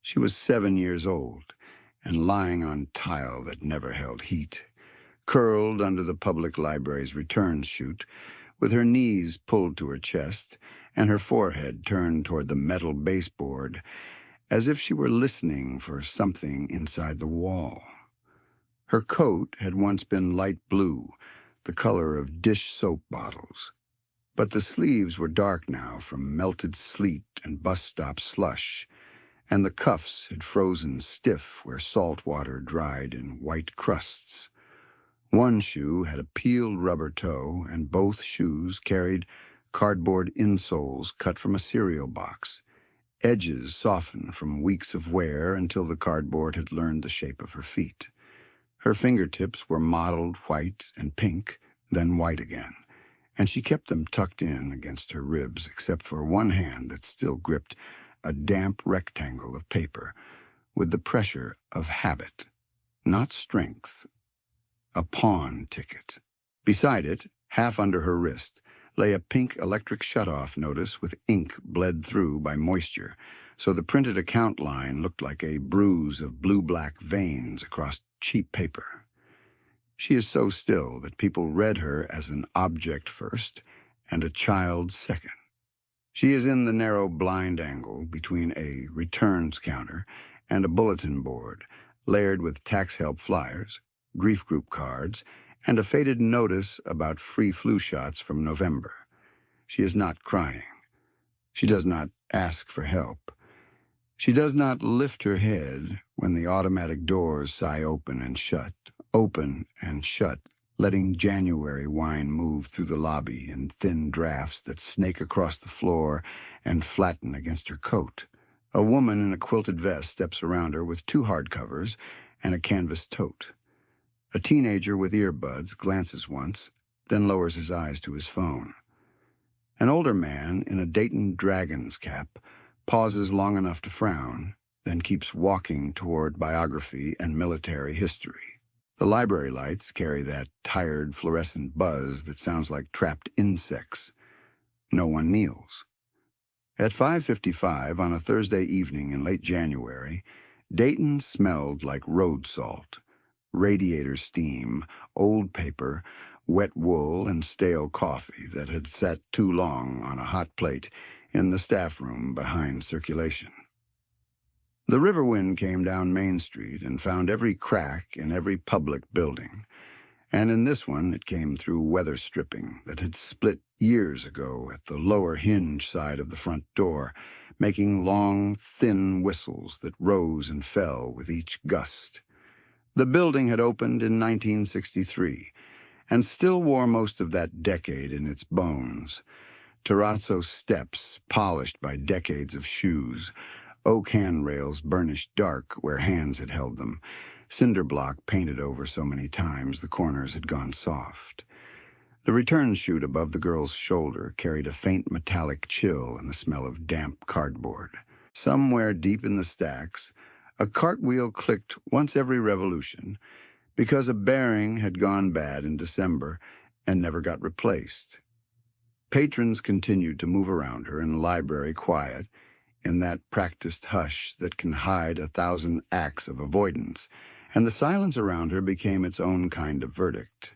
She was 7 years old and lying on tile that never held heat, curled under the public library's return chute, with her knees pulled to her chest and her forehead turned toward the metal baseboard, as if she were listening for something inside the wall. Her coat had once been light blue, the color of dish soap bottles, but the sleeves were dark now from melted sleet and bus stop slush, and the cuffs had frozen stiff where salt water dried in white crusts. One shoe had a peeled rubber toe, and both shoes carried cardboard insoles cut from a cereal box, edges softened from weeks of wear until the cardboard had learned the shape of her feet. Her fingertips were mottled white and pink, then white again, and she kept them tucked in against her ribs except for one hand that still gripped a damp rectangle of paper with the pressure of habit, not strength. A pawn ticket. Beside it, half under her wrist, lay a pink electric shutoff notice with ink bled through by moisture, so the printed account line looked like a bruise of blue-black veins across cheap paper. She is so still that people read her as an object first and a child second. She is in the narrow blind angle between a returns counter and a bulletin board, layered with tax help flyers, grief group cards, and a faded notice about free flu shots from November. She is not crying. She does not ask for help. She does not lift her head when the automatic doors sigh open and shut, letting January wine move through the lobby in thin drafts that snake across the floor and flatten against her coat. A woman in a quilted vest steps around her with 2 hardcovers and a canvas tote. A teenager with earbuds glances once, then lowers his eyes to his phone. An older man in a Dayton Dragons cap pauses long enough to frown, then keeps walking toward biography and military history. The library lights carry that tired fluorescent buzz that sounds like trapped insects. No one kneels. At 5:55 on a Thursday evening in late January, Dayton smelled like road salt. Radiator steam, old paper, wet wool, and stale coffee that had sat too long on a hot plate in the staff room behind circulation. The river wind came down Main Street and found every crack in every public building, and in this one it came through weather stripping that had split years ago at the lower hinge side of the front door, making long, thin whistles that rose and fell with each gust. The building had opened in 1963 and still wore most of that decade in its bones. Terrazzo steps polished by decades of shoes, oak handrails burnished dark where hands had held them, cinder block painted over so many times the corners had gone soft. The return chute above the girl's shoulder carried a faint metallic chill and the smell of damp cardboard. Somewhere deep in the stacks, a cartwheel clicked once every revolution because a bearing had gone bad in December and never got replaced. Patrons continued to move around her in the library quiet, in that practiced hush that can hide 1,000 acts of avoidance, and the silence around her became its own kind of verdict.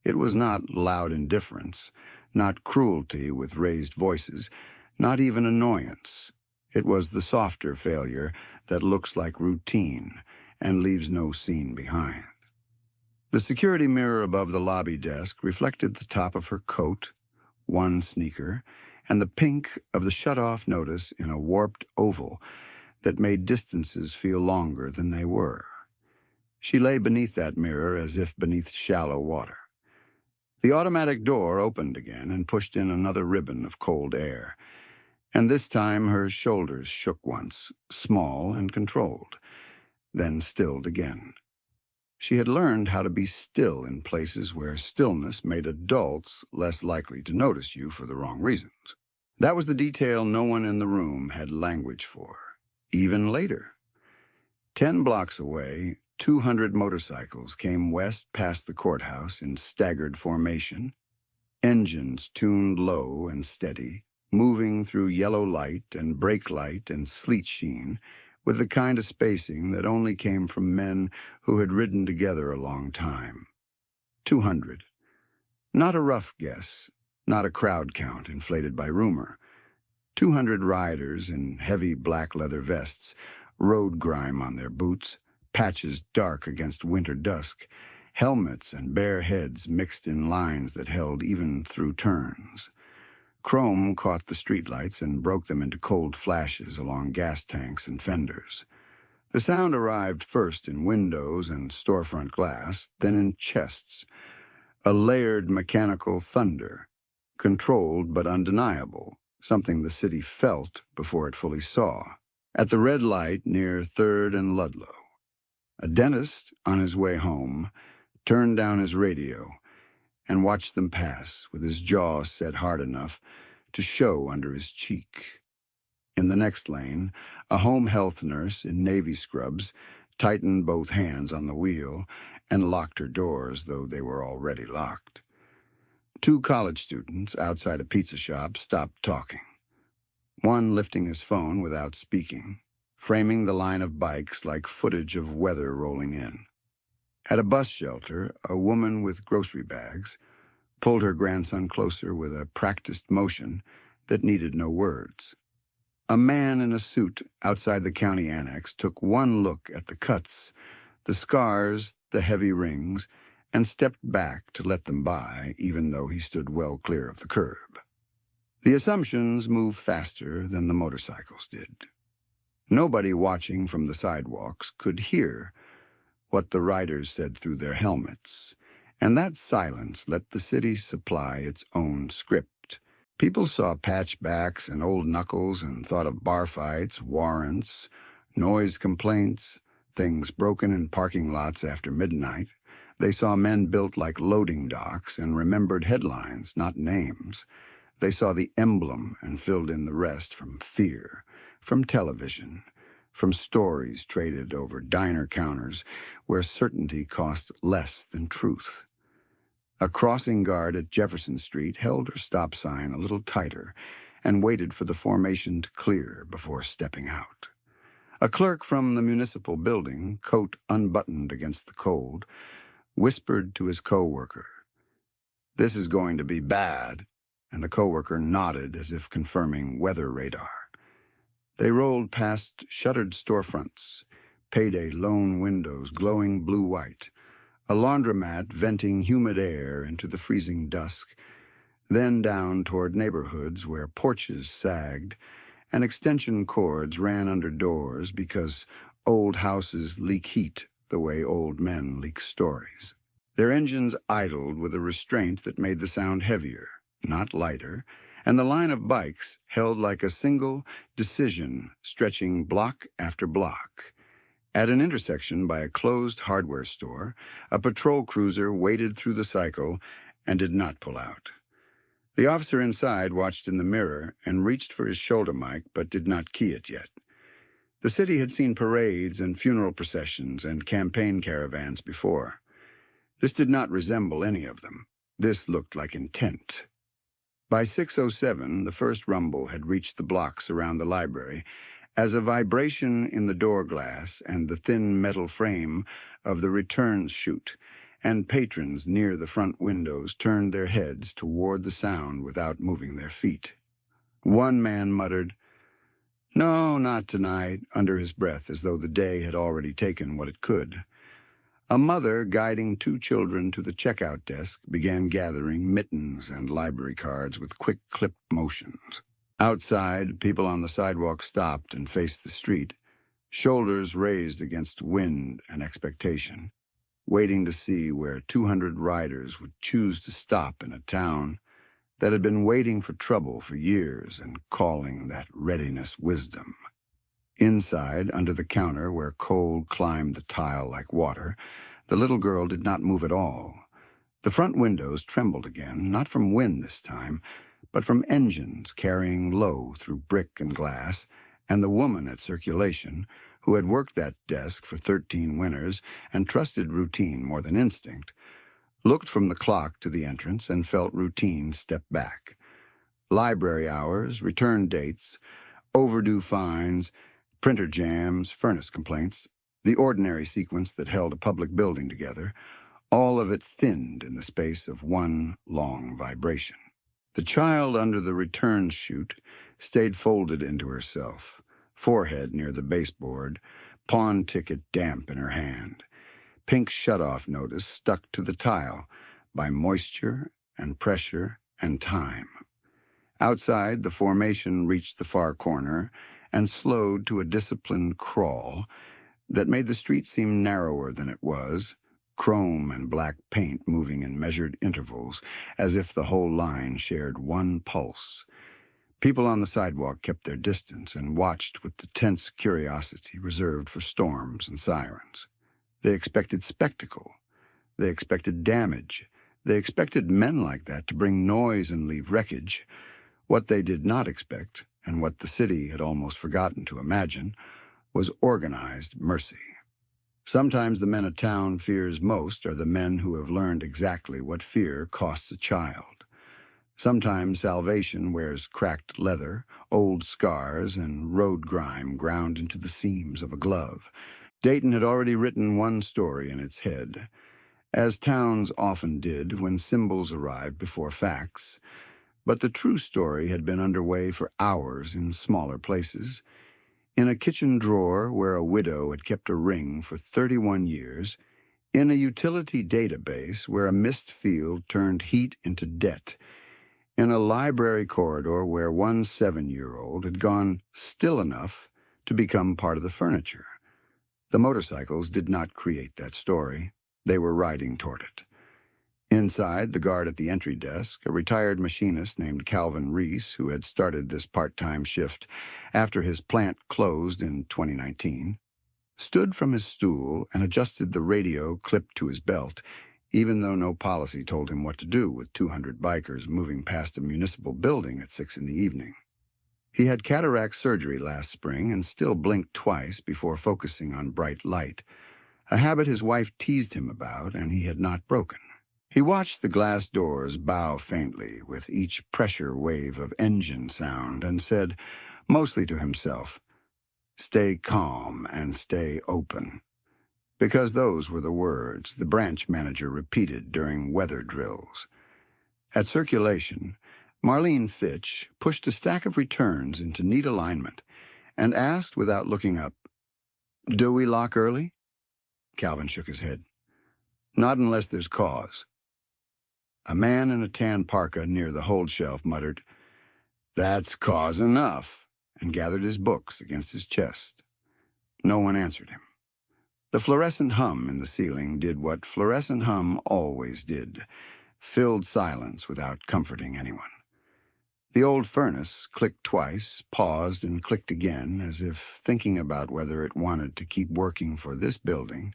It was not loud indifference, not cruelty with raised voices, not even annoyance. It was the softer failure that looks like routine and leaves no scene behind. The security mirror above the lobby desk reflected the top of her coat, one sneaker, and the pink of the shut-off notice in a warped oval that made distances feel longer than they were. She lay beneath that mirror as if beneath shallow water. The automatic door opened again and pushed in another ribbon of cold air, and this time her shoulders shook once, small and controlled, then stilled again. She had learned how to be still in places where stillness made adults less likely to notice you for the wrong reasons. That was the detail no one in the room had language for, even later. 10 blocks away, 200 motorcycles came west past the courthouse in staggered formation, engines tuned low and steady, moving through yellow light and brake light and sleet sheen, with the kind of spacing that only came from men who had ridden together a long time. 200. Not a rough guess, not a crowd count inflated by rumor. 200 riders in heavy black leather vests, road grime on their boots, patches dark against winter dusk, helmets and bare heads mixed in lines that held even through turns. Chrome caught the streetlights and broke them into cold flashes along gas tanks and fenders. The sound arrived first in windows and storefront glass, then in chests. A layered mechanical thunder, controlled but undeniable, something the city felt before it fully saw. At the red light near 3rd and Ludlow, a dentist on his way home turned down his radio and watched them pass with his jaw set hard enough to show under his cheek. In the next lane, a home health nurse in navy scrubs tightened both hands on the wheel and locked her doors, though they were already locked. 2 college students outside a pizza shop stopped talking, one lifting his phone without speaking, framing the line of bikes like footage of weather rolling in. At a bus shelter, a woman with grocery bags pulled her grandson closer with a practiced motion that needed no words. A man in a suit outside the county annex took one look at the cuts, the scars, the heavy rings, and stepped back to let them by, even though he stood well clear of the curb. The assumptions moved faster than the motorcycles did. Nobody watching from the sidewalks could hear what the riders said through their helmets, and that silence let the city supply its own script. People saw patchbacks and old knuckles and thought of bar fights, warrants, noise complaints, things broken in parking lots after midnight. They saw men built like loading docks and remembered headlines, not names. They saw the emblem and filled in the rest from fear, from television, from stories traded over diner counters where certainty cost less than truth. A crossing guard at Jefferson Street held her stop sign a little tighter and waited for the formation to clear before stepping out. A clerk from the municipal building, coat unbuttoned against the cold, whispered to his co-worker, "This is going to be bad," and the co-worker nodded as if confirming weather radar. They rolled past shuttered storefronts, payday loan windows glowing blue-white, a laundromat venting humid air into the freezing dusk, then down toward neighborhoods where porches sagged and extension cords ran under doors because old houses leak heat the way old men leak stories. Their engines idled with a restraint that made the sound heavier, not lighter, and the line of bikes held like a single decision stretching block after block. At an intersection by a closed hardware store, a patrol cruiser waded through the cycle and did not pull out. The officer inside watched in the mirror and reached for his shoulder mic but did not key it yet. The city had seen parades and funeral processions and campaign caravans before. This did not resemble any of them. This looked like intent. By 6:07, the first rumble had reached the blocks around the library as a vibration in the door glass and the thin metal frame of the returns chute, and patrons near the front windows turned their heads toward the sound without moving their feet. One man muttered, "No, not tonight," under his breath, as though the day had already taken what it could. A mother guiding 2 children to the checkout desk began gathering mittens and library cards with quick clipped motions. Outside, people on the sidewalk stopped and faced the street, shoulders raised against wind and expectation, waiting to see where 200 riders would choose to stop in a town that had been waiting for trouble for years and calling that readiness wisdom. Inside, under the counter where cold climbed the tile like water, the little girl did not move at all. The front windows trembled again, not from wind this time, but from engines carrying low through brick and glass, and the woman at circulation, who had worked that desk for 13 winters and trusted routine more than instinct, looked from the clock to the entrance and felt routine step back. Library hours, return dates, overdue fines, Printer jams, furnace complaints, the ordinary sequence that held a public building together, all of it thinned in the space of one long vibration. The child under the return chute stayed folded into herself, forehead near the baseboard, pawn ticket damp in her hand, pink shutoff notice stuck to the tile by moisture and pressure and time. Outside, the formation reached the far corner and slowed to a disciplined crawl that made the street seem narrower than it was, chrome and black paint moving in measured intervals, as if the whole line shared one pulse. People on the sidewalk kept their distance and watched with the tense curiosity reserved for storms and sirens. They expected spectacle. They expected damage. They expected men like that to bring noise and leave wreckage. What they did not expect, and what the city had almost forgotten to imagine, was organized mercy. Sometimes the men a town fears most are the men who have learned exactly what fear costs a child. Sometimes salvation wears cracked leather, old scars, and road grime ground into the seams of a glove. Dayton had already written one story in its head, as towns often did when symbols arrived before facts, but the true story had been underway for hours in smaller places. In a kitchen drawer where a widow had kept a ring for 31 years, in a utility database where a mist field turned heat into debt, in a library corridor where one 7-year-old had gone still enough to become part of the furniture. The motorcycles did not create that story. They were riding toward it. Inside, the guard at the entry desk, a retired machinist named Calvin Reese, who had started this part-time shift after his plant closed in 2019, stood from his stool and adjusted the radio clipped to his belt, even though no policy told him what to do with 200 bikers moving past a municipal building at 6 in the evening. He had cataract surgery last spring and still blinked twice before focusing on bright light, a habit his wife teased him about and he had not broken. He watched the glass doors bow faintly with each pressure wave of engine sound and said, mostly to himself, "Stay calm and stay open," because those were the words the branch manager repeated during weather drills. At circulation, Marlene Fitch pushed a stack of returns into neat alignment and asked without looking up, "Do we lock early?" Calvin shook his head. "Not unless there's cause." A man in a tan parka near the hold shelf muttered, "That's cause enough," and gathered his books against his chest. No one answered him. The fluorescent hum in the ceiling did what fluorescent hum always did, filled silence without comforting anyone. The old furnace clicked twice, paused, and clicked again, as if thinking about whether it wanted to keep working for this building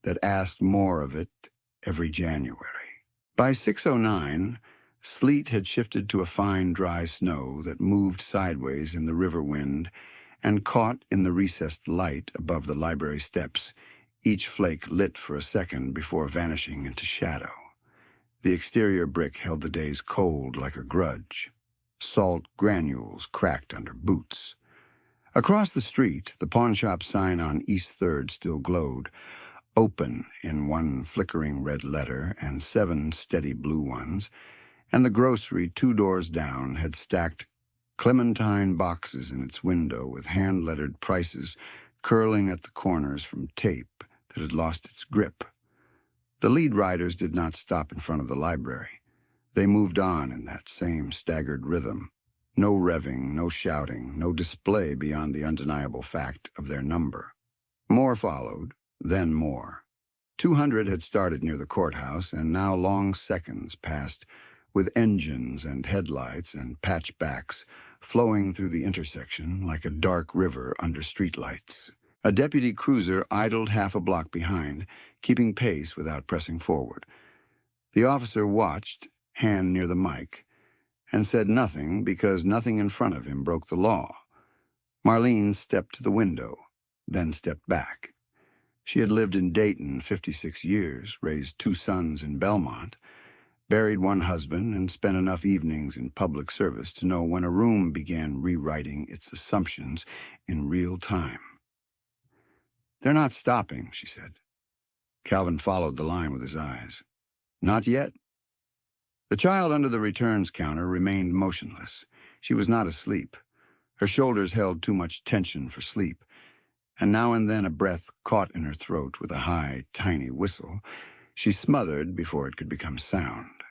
that asked more of it every January. By 6:09, sleet had shifted to a fine, dry snow that moved sideways in the river wind and caught in the recessed light above the library steps, each flake lit for a second before vanishing into shadow. The exterior brick held the days cold like a grudge. Salt granules cracked under boots. Across the street, the pawnshop sign on East 3rd still glowed, open in one flickering red letter and 7 steady blue ones, and the grocery 2 doors down had stacked clementine boxes in its window with hand-lettered prices curling at the corners from tape that had lost its grip. The lead riders did not stop in front of the library. They moved on in that same staggered rhythm. No revving, no shouting, no display beyond the undeniable fact of their number. More followed, then more. 200 had started near the courthouse, and now long seconds passed with engines and headlights and patchbacks flowing through the intersection like a dark river under streetlights. A deputy cruiser idled half a block behind, keeping pace without pressing forward. The officer watched, hand near the mic, and said nothing because nothing in front of him broke the law. Marlene stepped to the window, then stepped back. She had lived in Dayton 56 years, raised 2 sons in Belmont, buried one husband, and spent enough evenings in public service to know when a room began rewriting its assumptions in real time. "They're not stopping," she said. Calvin followed the line with his eyes. "Not yet." The child under the returns counter remained motionless. She was not asleep. Her shoulders held too much tension for sleep, and now and then a breath caught in her throat with a high, tiny whistle she smothered before it could become sound.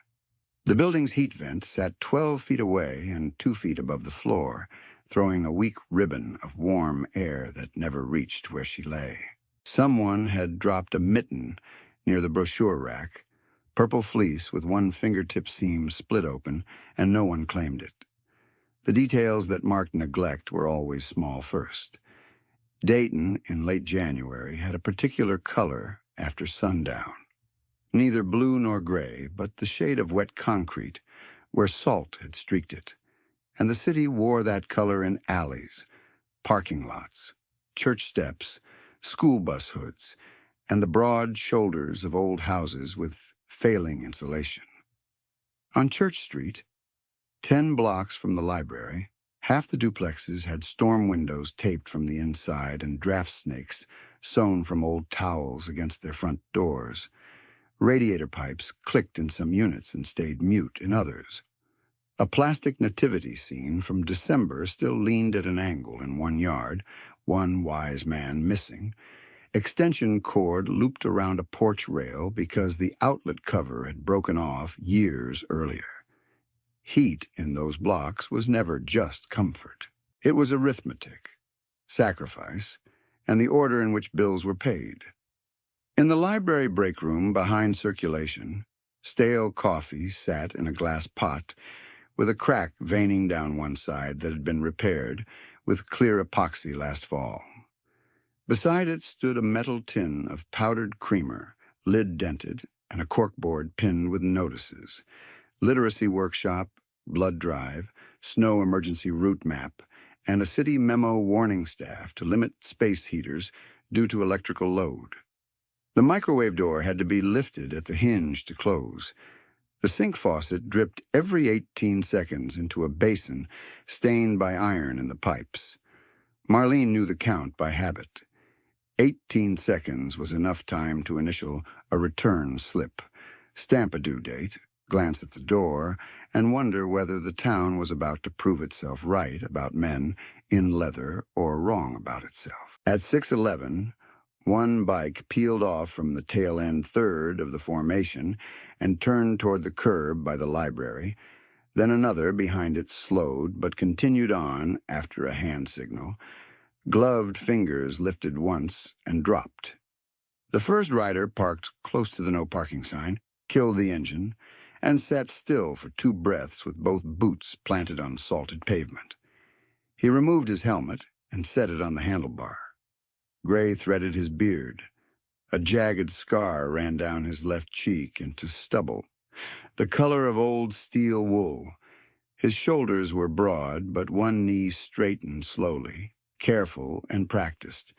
The building's heat vent sat 12 feet away and 2 feet above the floor, throwing a weak ribbon of warm air that never reached where she lay. Someone had dropped a mitten near the brochure rack, purple fleece with one fingertip seam split open, and no one claimed it. The details that marked neglect were always small first. Dayton, in late January, had a particular color after sundown. Neither blue nor gray, but the shade of wet concrete, where salt had streaked it. And the city wore that color in alleys, parking lots, church steps, school bus hoods, and the broad shoulders of old houses with failing insulation. On Church Street, 10 blocks from the library, half the duplexes had storm windows taped from the inside and draft snakes sewn from old towels against their front doors. Radiator pipes clicked in some units and stayed mute in others. A plastic nativity scene from December still leaned at an angle in one yard, one wise man missing. Extension cord looped around a porch rail because the outlet cover had broken off years earlier. Heat in those blocks was never just comfort. It was arithmetic, sacrifice, and the order in which bills were paid. In the library break room behind circulation, stale coffee sat in a glass pot with a crack veining down one side that had been repaired with clear epoxy last fall. Beside it stood a metal tin of powdered creamer, lid dented, and a corkboard pinned with notices: literacy workshop, blood drive, snow emergency route map, and a city memo warning staff to limit space heaters due to electrical load. The microwave door had to be lifted at the hinge to close. The sink faucet dripped every 18 seconds into a basin stained by iron in the pipes. Marlene knew the count by habit. 18 seconds was enough time to initial a return slip, stamp a due date, glance at the door, and wonder whether the town was about to prove itself right about men in leather or wrong about itself. At 6:11, one bike peeled off from the tail-end third of the formation and turned toward the curb by the library. Then another behind it slowed but continued on after a hand signal. Gloved fingers lifted once and dropped. The first rider parked close to the no parking sign, killed the engine, and sat still for 2 breaths with both boots planted on salted pavement. He removed his helmet and set it on the handlebar. Gray threaded his beard. A jagged scar ran down his left cheek into stubble, the color of old steel wool. His shoulders were broad, but one knee straightened slowly, careful and practiced,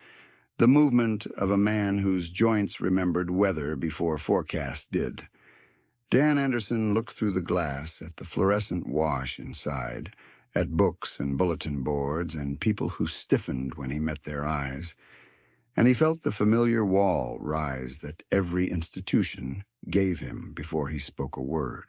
the movement of a man whose joints remembered weather before forecast did. Dan Anderson looked through the glass at the fluorescent wash inside, at books and bulletin boards and people who stiffened when he met their eyes, and he felt the familiar wall rise that every institution gave him before he spoke a word.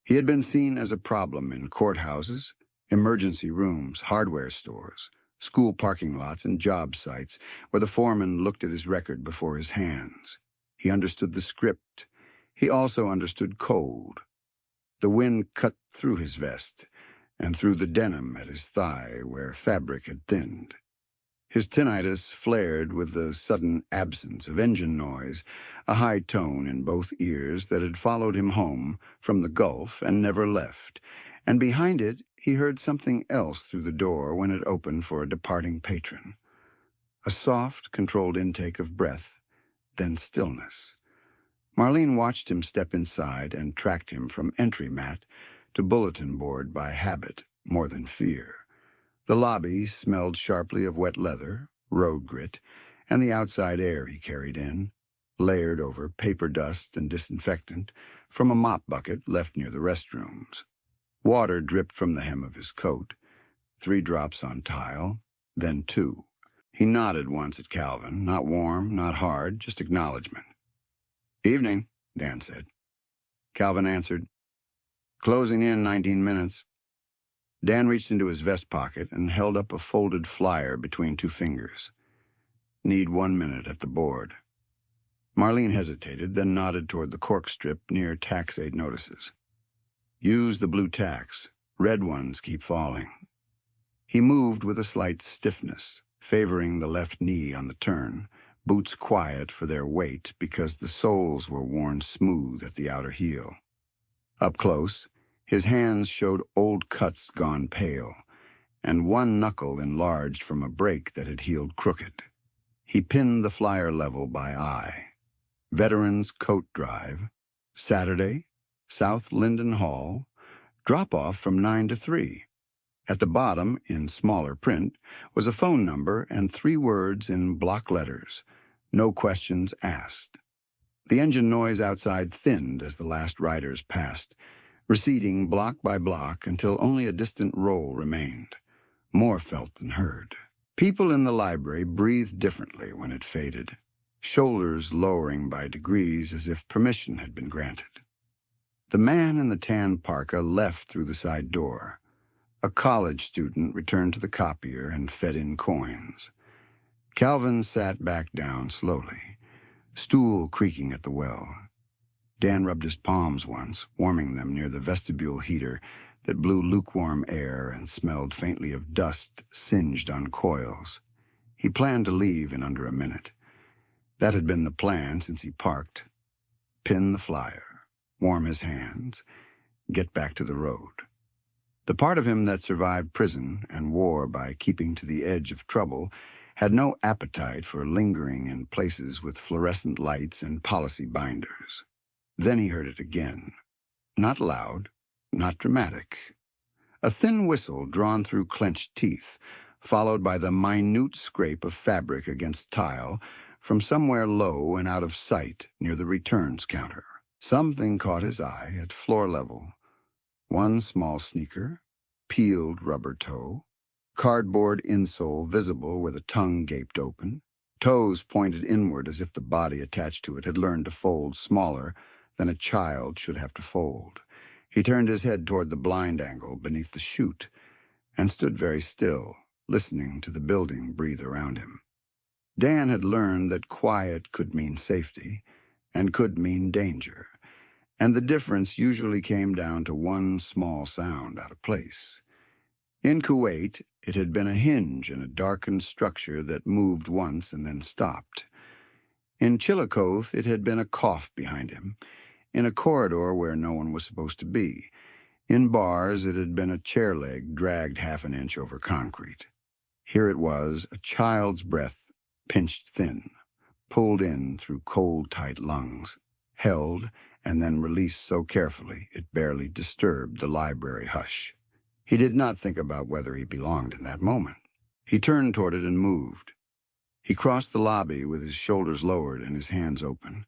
He had been seen as a problem in courthouses, emergency rooms, hardware stores, school parking lots, and job sites where the foreman looked at his record before his hands. He understood the script. He also understood cold. The wind cut through his vest and through the denim at his thigh where fabric had thinned. His tinnitus flared with the sudden absence of engine noise, a high tone in both ears that had followed him home from the Gulf and never left, and behind it he heard something else through the door when it opened for a departing patron. A soft, controlled intake of breath, then stillness. Marlene watched him step inside and tracked him from entry mat to bulletin board by habit more than fear. The lobby smelled sharply of wet leather, road grit, and the outside air he carried in, layered over paper dust and disinfectant from a mop bucket left near the restrooms. Water dripped from the hem of his coat, 3 drops on tile, then 2. He nodded once at Calvin, not warm, not hard, just acknowledgement. "Evening," Dan said. Calvin answered, "Closing in 19 minutes. Dan reached into his vest pocket and held up a folded flyer between two fingers. "Need 1 minute at the board." Marlene hesitated, then nodded toward the cork strip near tax aid notices. "Use the blue tacks. Red ones keep falling." He moved with a slight stiffness, favoring the left knee on the turn, boots quiet for their weight because the soles were worn smooth at the outer heel. Up close, his hands showed old cuts gone pale, and one knuckle enlarged from a break that had healed crooked. He pinned the flyer level by eye. Veterans Coat Drive, Saturday, South Linden Hall, drop-off from 9 to 3. At the bottom, in smaller print, was a phone number and 3 words in block letters: "No questions asked." The engine noise outside thinned as the last riders passed, receding block by block until only a distant roll remained, more felt than heard. People in the library breathed differently when it faded, shoulders lowering by degrees as if permission had been granted. The man in the tan parka left through the side door. A college student returned to the copier and fed in coins. Calvin sat back down slowly, stool creaking at the well. Dan rubbed his palms once, warming them near the vestibule heater that blew lukewarm air and smelled faintly of dust singed on coils. He planned to leave in under a minute. That had been the plan since he parked. Pin the flyer, warm his hands, get back to the road. The part of him that survived prison and war by keeping to the edge of trouble had no appetite for lingering in places with fluorescent lights and policy binders. Then he heard it again. Not loud, not dramatic. A thin whistle drawn through clenched teeth, followed by the minute scrape of fabric against tile from somewhere low and out of sight near the returns counter. Something caught his eye at floor level. One small sneaker, peeled rubber toe, cardboard insole visible where the tongue gaped open, toes pointed inward as if the body attached to it had learned to fold smaller than a child should have to fold. He turned his head toward the blind angle beneath the chute and stood very still, listening to the building breathe around him. Dan had learned that quiet could mean safety and could mean danger, and the difference usually came down to one small sound out of place. In Kuwait, it had been a hinge in a darkened structure that moved once and then stopped. In Chillicothe, it had been a cough behind him, in a corridor where no one was supposed to be. In bars, it had been a chair leg dragged half an inch over concrete. Here it was, a child's breath, pinched thin, pulled in through cold, tight lungs, held, and then released so carefully it barely disturbed the library hush. He did not think about whether he belonged in that moment. He turned toward it and moved. He crossed the lobby with his shoulders lowered and his hands open,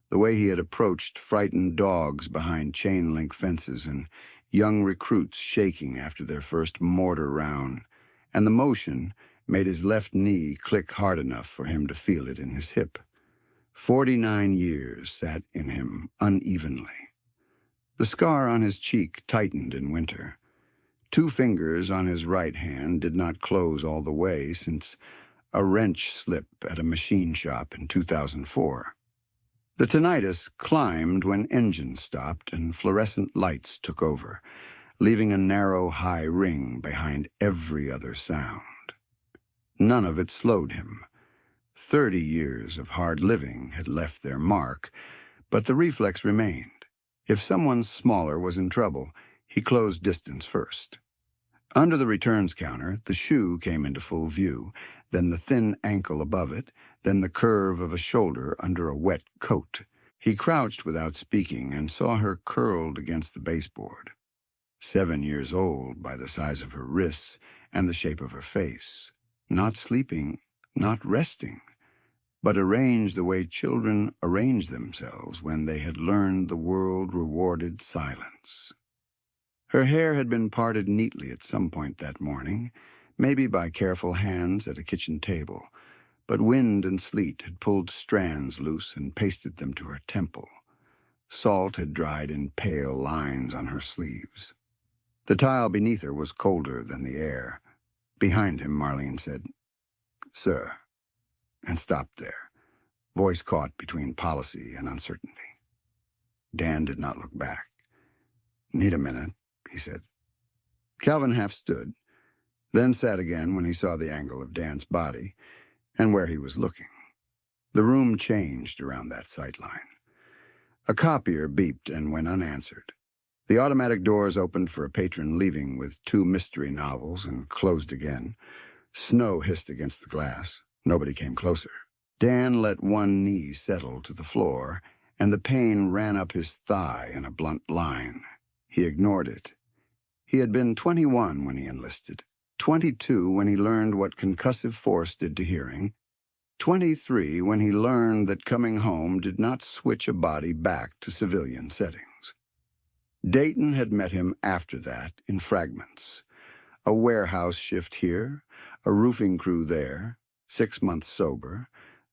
the way he had approached frightened dogs behind chain-link fences and young recruits shaking after their first mortar round, and the motion made his left knee click hard enough for him to feel it in his hip. 49 years sat in him unevenly. The scar on his cheek tightened in winter. 2 fingers on his right hand did not close all the way since a wrench slip at a machine shop in 2004. The tinnitus climbed when engines stopped and fluorescent lights took over, leaving a narrow, high ring behind every other sound. None of it slowed him. 30 years of hard living had left their mark, but the reflex remained. If someone smaller was in trouble, he closed distance first. Under the returns counter, the shoe came into full view, then the thin ankle above it, then the curve of a shoulder under a wet coat. He crouched without speaking and saw her curled against the baseboard. 7 years old by the size of her wrists and the shape of her face. Not sleeping, not resting, but arranged the way children arrange themselves when they had learned the world rewarded silence. Her hair had been parted neatly at some point that morning, maybe by careful hands at a kitchen table, but wind and sleet had pulled strands loose and pasted them to her temple. Salt had dried in pale lines on her sleeves. The tile beneath her was colder than the air. Behind him, Marlene said, "Sir," and stopped there, voice caught between policy and uncertainty. Dan did not look back. "Need a minute," he said. Calvin half stood, then sat again when he saw the angle of Dan's body and where he was looking. The room changed around that sight line. A copier beeped and went unanswered. The automatic doors opened for a patron leaving with 2 mystery novels and closed again. Snow hissed against the glass. Nobody came closer. Dan let one knee settle to the floor, and the pain ran up his thigh in a blunt line. He ignored it. He had been 21 when he enlisted, 22 when he learned what concussive force did to hearing, 23 when he learned that coming home did not switch a body back to civilian settings. Dayton had met him after that in fragments. A warehouse shift here, a roofing crew there, 6 months sober,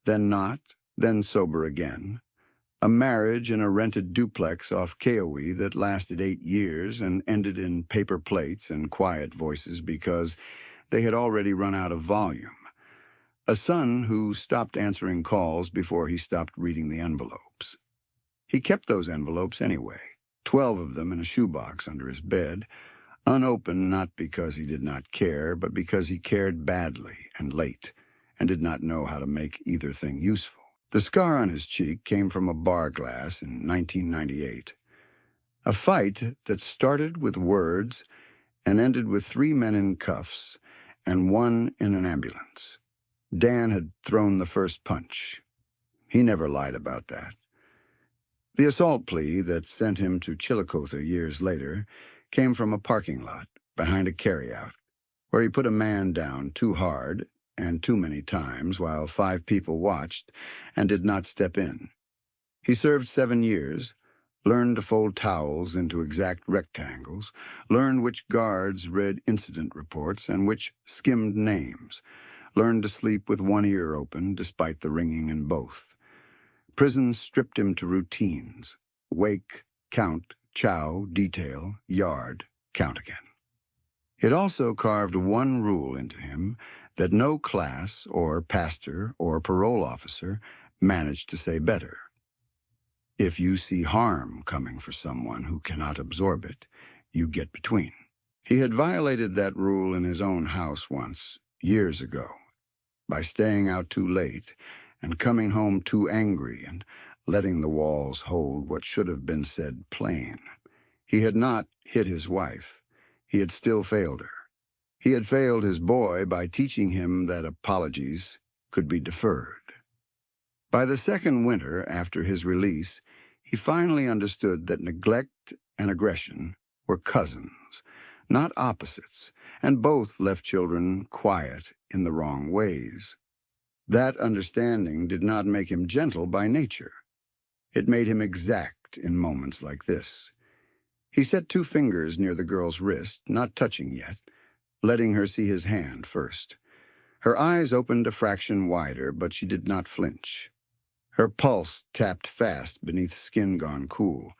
then not, then sober again. A marriage in a rented duplex off Keowee that lasted 8 years and ended in paper plates and quiet voices because they had already run out of volume. A son who stopped answering calls before he stopped reading the envelopes. He kept those envelopes anyway, 12 of them in a shoebox under his bed, unopened not because he did not care, but because he cared badly and late, and did not know how to make either thing useful. The scar on his cheek came from a bar glass in 1998. A fight that started with words and ended with 3 men in cuffs and 1 in an ambulance. Dan had thrown the first punch. He never lied about that. The assault plea that sent him to Chillicothe years later came from a parking lot behind a carryout, where he put a man down too hard and too many times while 5 people watched and did not step in. He served 7 years, learned to fold towels into exact rectangles, learned which guards read incident reports and which skimmed names, learned to sleep with one ear open despite the ringing in both. Prison stripped him to routines: wake, count, chow, detail, yard, count again. It also carved one rule into him that no class or pastor or parole officer managed to say better. If you see harm coming for someone who cannot absorb it, you get between. He had violated that rule in his own house once, years ago, by staying out too late and coming home too angry and letting the walls hold what should have been said plain. He had not hit his wife. He had still failed her. He had failed his boy by teaching him that apologies could be deferred. By the second winter after his release, he finally understood that neglect and aggression were cousins, not opposites, and both left children quiet in the wrong ways. That understanding did not make him gentle by nature. It made him exact in moments like this. He set 2 fingers near the girl's wrist, not touching yet, letting her see his hand first. Her eyes opened a fraction wider, but she did not flinch. Her pulse tapped fast beneath skin gone cool.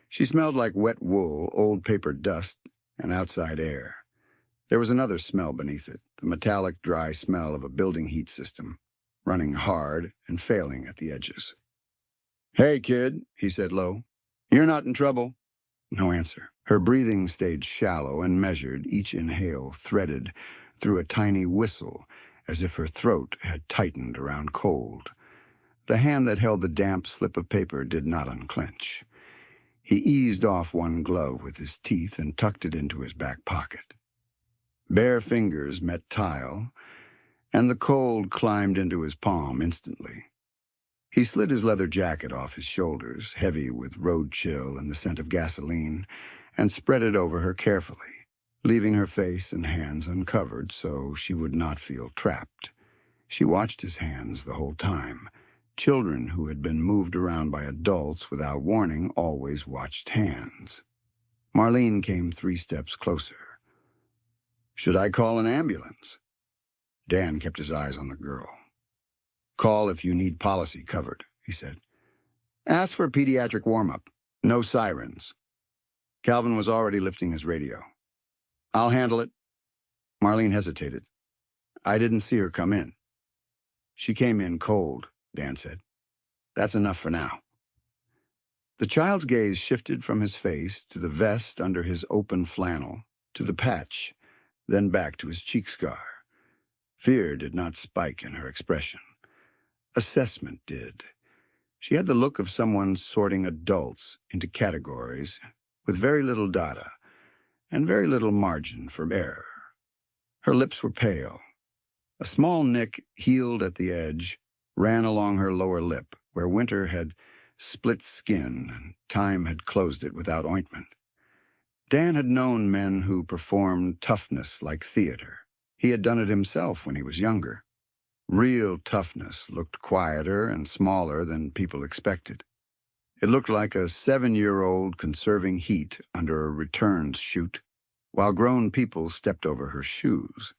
She smelled like wet wool, old paper dust, and outside air. There was another smell beneath it, the metallic, dry smell of a building heat system, running hard and failing at the edges. "Hey, kid," he said low. "You're not in trouble?" No answer. Her breathing stayed shallow and measured, each inhale threaded through a tiny whistle, as if her throat had tightened around cold. The hand that held the damp slip of paper did not unclench. He eased off one glove with his teeth and tucked it into his back pocket. Bare fingers met tile, and the cold climbed into his palm instantly. He slid his leather jacket off his shoulders, heavy with road chill and the scent of gasoline, and spread it over her carefully, leaving her face and hands uncovered so she would not feel trapped. She watched his hands the whole time. Children who had been moved around by adults without warning always watched hands. Marlene came 3 steps closer. Should I call an ambulance? Dan kept his eyes on the girl. Call if you need policy covered, he said. Ask for a pediatric warm-up. No sirens. Calvin was already lifting his radio. I'll handle it. Marlene hesitated. I didn't see her come in. She came in cold, Dan said. That's enough for now. The child's gaze shifted from his face to the vest under his open flannel, to the patch, then back to his cheek scar. Fear did not spike in her expression. Assessment did. She had the look of someone sorting adults into categories with very little data and very little margin for error. Her lips were pale. A small nick, healed at the edge, ran along her lower lip, where winter had split skin and time had closed it without ointment. Dan had known men who performed toughness like theater. He had done it himself when he was younger. Real toughness looked quieter and smaller than people expected. It looked like a 7-year-old conserving heat under a returns chute, while grown people stepped over her shoes.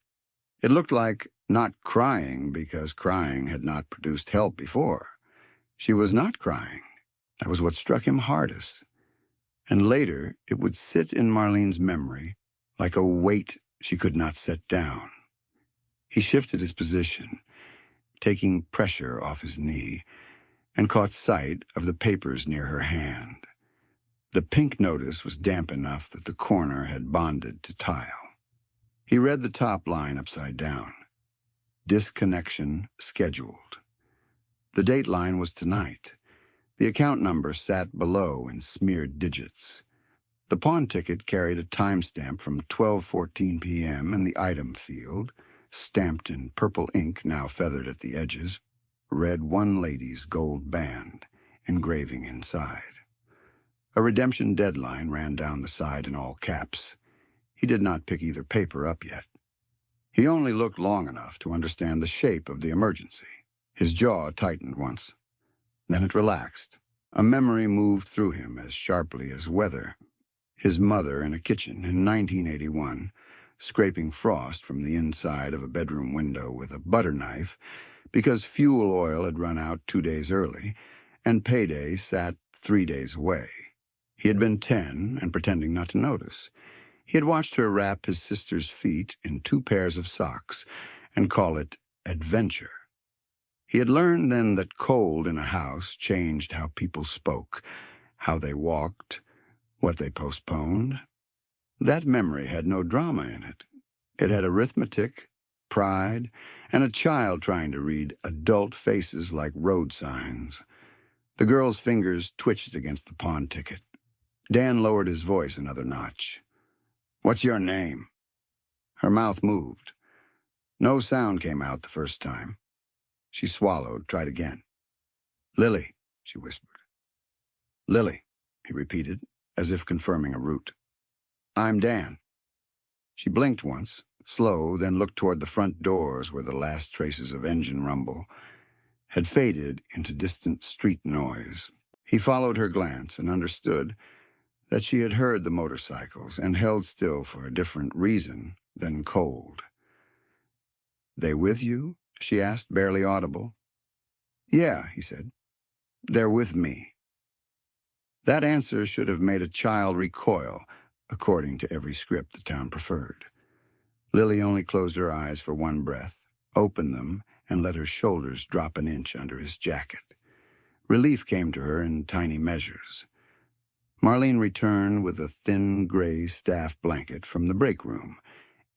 It looked like not crying because crying had not produced help before. She was not crying. That was what struck him hardest. And later, it would sit in Marlene's memory like a weight she could not set down. He shifted his position, taking pressure off his knee, and caught sight of the papers near her hand. The pink notice was damp enough that the corner had bonded to tile. He read the top line upside down. Disconnection scheduled. The date line was tonight. The account number sat below in smeared digits. The pawn ticket carried a timestamp from 12:14 p.m. in the item field, stamped in purple ink now feathered at the edges, read One Lady's gold band, engraving inside. A redemption deadline ran down the side in all caps. He did not pick either paper up yet. He only looked long enough to understand the shape of the emergency. His jaw tightened once. Then it relaxed. A memory moved through him as sharply as weather. His mother in a kitchen in 1981, scraping frost from the inside of a bedroom window with a butter knife because fuel oil had run out 2 days early, and payday sat 3 days away. He had been 10 and pretending not to notice. He had watched her wrap his sister's feet in 2 pairs of socks and call it adventure. He had learned then that cold in a house changed how people spoke, how they walked, what they postponed. That memory had no drama in it. It had arithmetic, pride, and a child trying to read adult faces like road signs. The girl's fingers twitched against the pawn ticket. Dan lowered his voice another notch. What's your name? Her mouth moved. No sound came out the first time. She swallowed, tried again. Lily, she whispered. Lily, he repeated, as if confirming a route. I'm Dan. She blinked once, slow, then looked toward the front doors where the last traces of engine rumble had faded into distant street noise. He followed her glance and understood that she had heard the motorcycles and held still for a different reason than cold. They with you? She asked, barely audible. Yeah, he said. They're with me. That answer should have made a child recoil, according to every script the town preferred. Lily only closed her eyes for one breath, opened them, and let her shoulders drop an inch under his jacket. Relief came to her in tiny measures. Marlene returned with a thin gray staff blanket from the break room,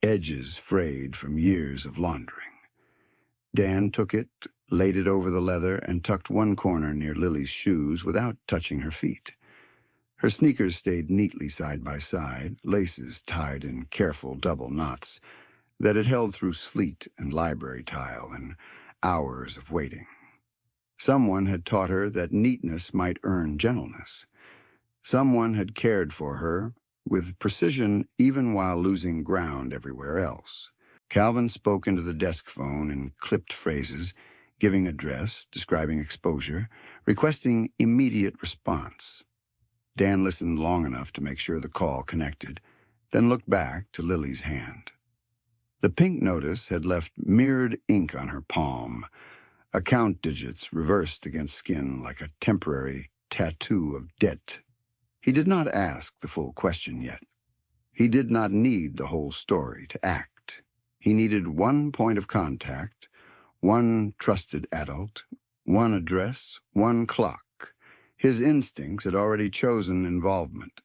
edges frayed from years of laundering. Dan took it, laid it over the leather, and tucked one corner near Lily's shoes without touching her feet. Her sneakers stayed neatly side by side, laces tied in careful double knots that had held through sleet and library tile and hours of waiting. Someone had taught her that neatness might earn gentleness. Someone had cared for her with precision even while losing ground everywhere else. Calvin spoke into the desk phone in clipped phrases, giving address, describing exposure, requesting immediate response. Dan listened long enough to make sure the call connected, then looked back to Lily's hand. The pink notice had left mirrored ink on her palm, account digits reversed against skin like a temporary tattoo of debt. He did not ask the full question yet. He did not need the whole story to act. He needed one point of contact, one trusted adult, one address, one clock. His instincts had already chosen involvement.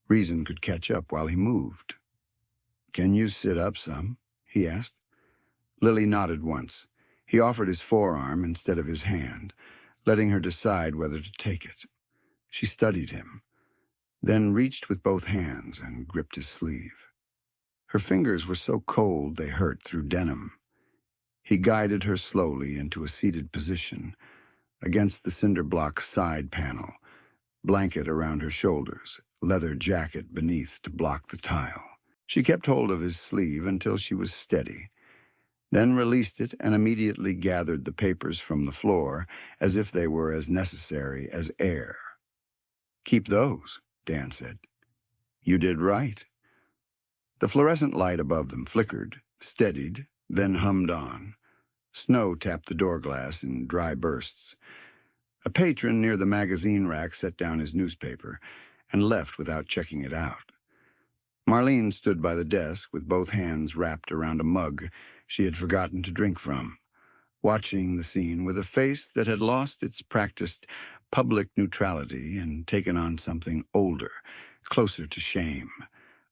Reason could catch up while he moved. "Can you sit up some?" he asked. Lily nodded once. He offered his forearm instead of his hand, letting her decide whether to take it. She studied him, then reached with both hands and gripped his sleeve. Her fingers were so cold they hurt through denim. He guided her slowly into a seated position against the cinder block side panel, blanket around her shoulders, leather jacket beneath to block the tile. She kept hold of his sleeve until she was steady, then released it and immediately gathered the papers from the floor as if they were as necessary as air. "Keep those," Dan said. "You did right." The fluorescent light above them flickered, steadied, then hummed on. Snow tapped the door glass in dry bursts. A patron near the magazine rack set down his newspaper and left without checking it out. Marlene stood by the desk with both hands wrapped around a mug she had forgotten to drink from, watching the scene with a face that had lost its practiced public neutrality and taken on something older, closer to shame.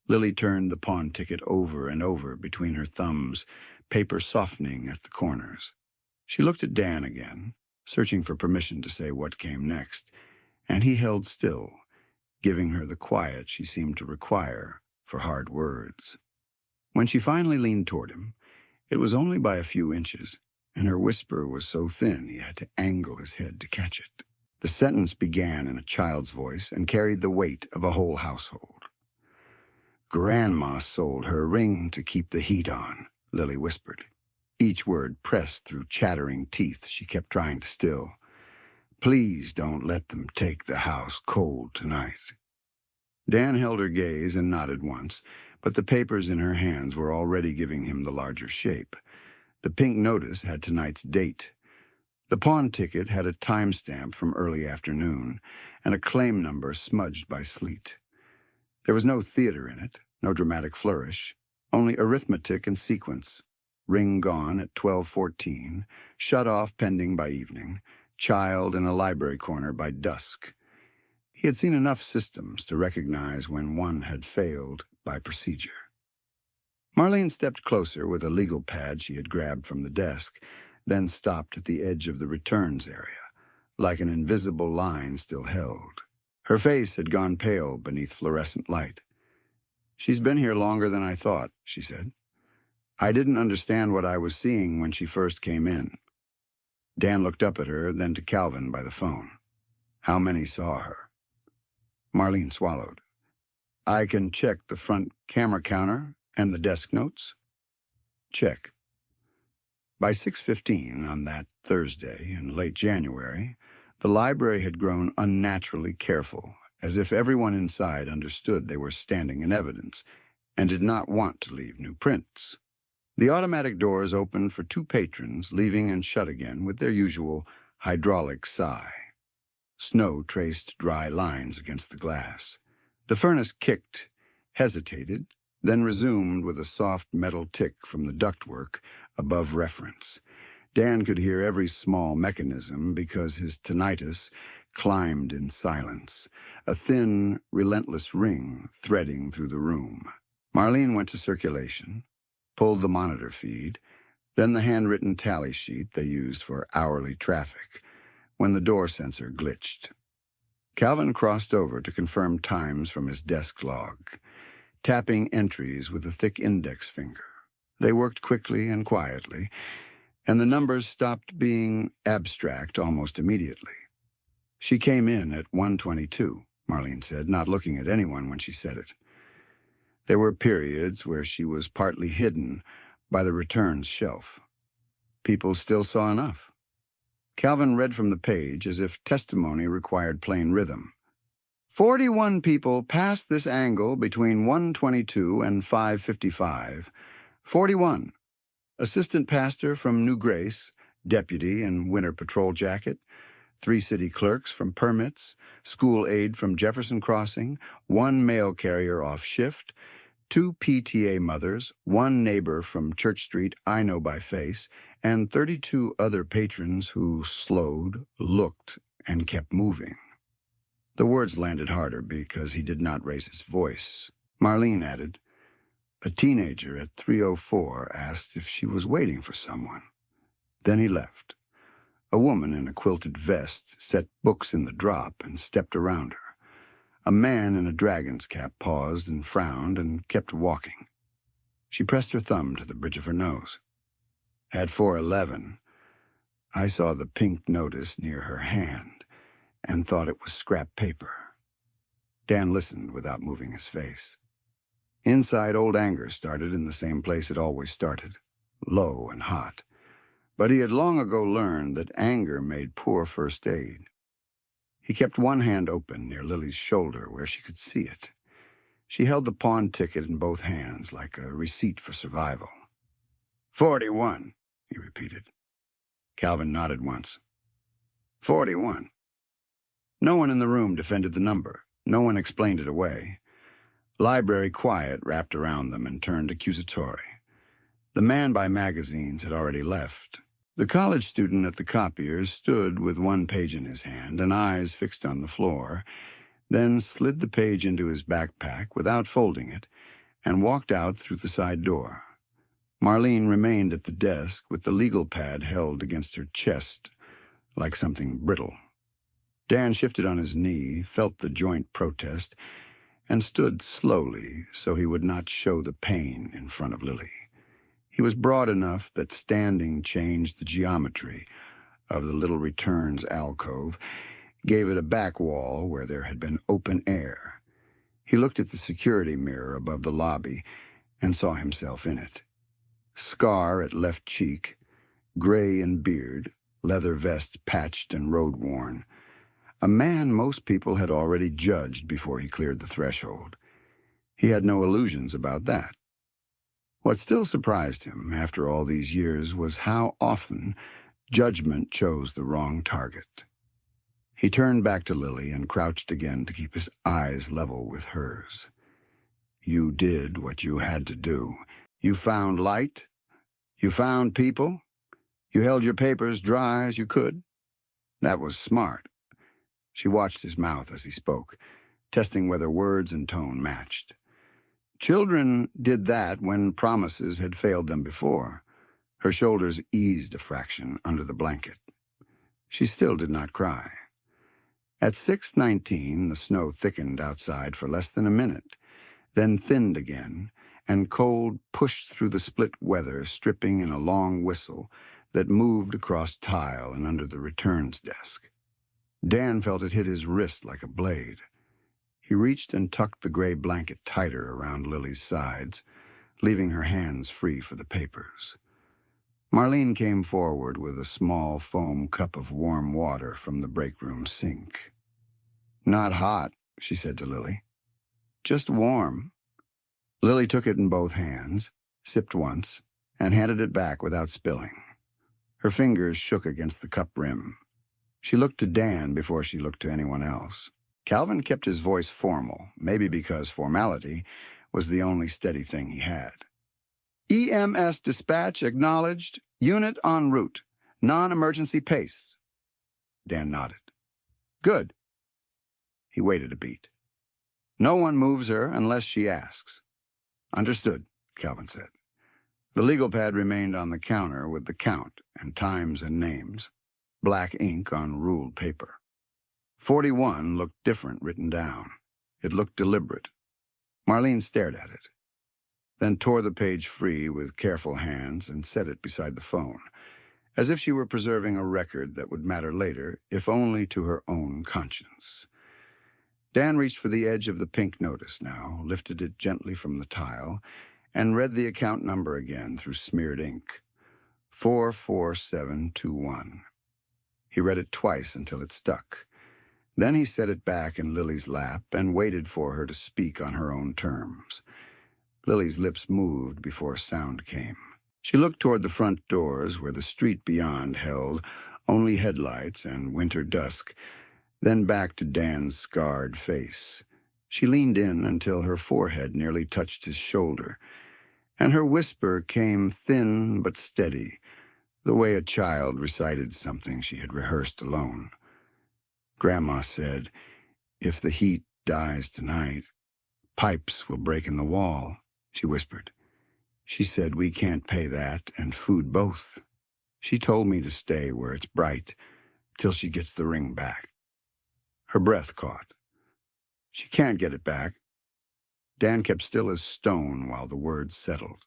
Lily turned the pawn ticket over and over between her thumbs, paper softening at the corners. She looked at Dan again, searching for permission to say what came next, and he held still, giving her the quiet she seemed to require for hard words. When she finally leaned toward him, it was only by a few inches, and her whisper was so thin he had to angle his head to catch it. The sentence began in a child's voice and carried the weight of a whole household. "Grandma sold her ring to keep the heat on," Lily whispered. Each word pressed through chattering teeth she kept trying to still. "Please don't let them take the house cold tonight." Dan held her gaze and nodded once, but the papers in her hands were already giving him the larger shape. The pink notice had tonight's date. The pawn ticket had a timestamp from early afternoon and a claim number smudged by sleet. There was no theater in it, no dramatic flourish, only arithmetic and sequence. Ring gone at 12:14, shut off pending by evening, child in a library corner by dusk. He had seen enough systems to recognize when one had failed by procedure. Marlene stepped closer with a legal pad she had grabbed from the desk, then stopped at the edge of the returns area, like an invisible line still held. Her face had gone pale beneath fluorescent light. "She's been here longer than I thought," she said. "I didn't understand what I was seeing when she first came in." Dan looked up at her, then to Calvin by the phone. "How many saw her?" Marlene swallowed. "I can check the front camera counter and the desk notes." "Check." By 6:15 on that Thursday in late January, the library had grown unnaturally careful, as if everyone inside understood they were standing in evidence and did not want to leave new prints. The automatic doors opened for two patrons, leaving and shut again with their usual hydraulic sigh. Snow traced dry lines against the glass. The furnace kicked, hesitated, then resumed with a soft metal tick from the ductwork above reference. Dan could hear every small mechanism because his tinnitus climbed in silence, a thin, relentless ring threading through the room. Marlene went to circulation, pulled the monitor feed, then the handwritten tally sheet they used for hourly traffic, when the door sensor glitched. Calvin crossed over to confirm times from his desk log, tapping entries with a thick index finger. They worked quickly and quietly, and the numbers stopped being abstract almost immediately. "She came in at 1:22, Marlene said, not looking at anyone when she said it. There were periods where she was partly hidden by the returns shelf. People still saw enough. Calvin read from the page as if testimony required plain rhythm. 41 people passed this angle between 1:22 and 5:55, 41. Assistant pastor from New Grace, deputy in winter patrol jacket, 3 city clerks from permits, school aide from Jefferson Crossing, 1 mail carrier off shift, 2 PTA mothers, 1 neighbor from Church Street I know by face, and 32 other patrons who slowed, looked, and kept moving. The words landed harder because he did not raise his voice. Marlene added, "A teenager at 3:04 asked if she was waiting for someone." Then he left. A woman in a quilted vest set books in the drop and stepped around her. A man in a dragon's cap paused and frowned and kept walking. She pressed her thumb to the bridge of her nose. At 4:11, I saw the pink notice near her hand and thought it was scrap paper. Dan listened without moving his face. Inside, old anger started in the same place it always started, low and hot. But he had long ago learned that anger made poor first aid. He kept one hand open near Lily's shoulder where she could see it. She held the pawn ticket in both hands like a receipt for survival. 41, he repeated. Calvin nodded once. 41. No one in the room defended the number. No one explained it away. Library quiet wrapped around them and turned accusatory. The man by magazines had already left. The college student at the copiers stood with one page in his hand and eyes fixed on the floor, then slid the page into his backpack without folding it and walked out through the side door. Marlene remained at the desk with the legal pad held against her chest like something brittle. Dan shifted on his knee, felt the joint protest, and stood slowly so he would not show the pain in front of Lily. He was broad enough that standing changed the geometry of the little returns alcove, gave it a back wall where there had been open air. He looked at the security mirror above the lobby and saw himself in it. Scar at left cheek, gray in beard, leather vest patched and road-worn. A man most people had already judged before he cleared the threshold. He had no illusions about that. What still surprised him after all these years was how often judgment chose the wrong target. He turned back to Lily and crouched again to keep his eyes level with hers. You did what you had to do. You found light. You found people. You held your papers dry as you could. That was smart. She watched his mouth as he spoke, testing whether words and tone matched. Children did that when promises had failed them before. Her shoulders eased a fraction under the blanket. She still did not cry. At 6:19, the snow thickened outside for less than a minute, then thinned again, and cold pushed through the split weather, stripping in a long whistle that moved across tile and under the returns desk. Dan felt it hit his wrist like a blade. He reached and tucked the gray blanket tighter around Lily's sides, leaving her hands free for the papers. Marlene came forward with a small foam cup of warm water from the break room sink. Not hot, she said to Lily. Just warm. Lily took it in both hands, sipped once, and handed it back without spilling. Her fingers shook against the cup rim. She looked to Dan before she looked to anyone else. Calvin kept his voice formal, maybe because formality was the only steady thing he had. EMS dispatch acknowledged. Unit en route. Non-emergency pace. Dan nodded. Good. He waited a beat. No one moves her unless she asks. Understood, Calvin said. The legal pad remained on the counter with the count and times and names, black ink on ruled paper. 41 looked different written down. It looked deliberate. Marlene stared at it, then tore the page free with careful hands and set it beside the phone, as if she were preserving a record that would matter later, if only to her own conscience. Dan reached for the edge of the pink notice now, lifted it gently from the tile, and read the account number again through smeared ink. 44721. He read it twice until it stuck. Then he set it back in Lily's lap and waited for her to speak on her own terms. Lily's lips moved before sound came. She looked toward the front doors where the street beyond held only headlights and winter dusk, then back to Dan's scarred face. She leaned in until her forehead nearly touched his shoulder, and her whisper came thin but steady, the way a child recited something she had rehearsed alone. Grandma said, "If the heat dies tonight, pipes will break in the wall," she whispered. "She said we can't pay that and food both. She told me to stay where it's bright till she gets the ring back." Her breath caught. "She can't get it back." Dan kept still as stone while the words settled.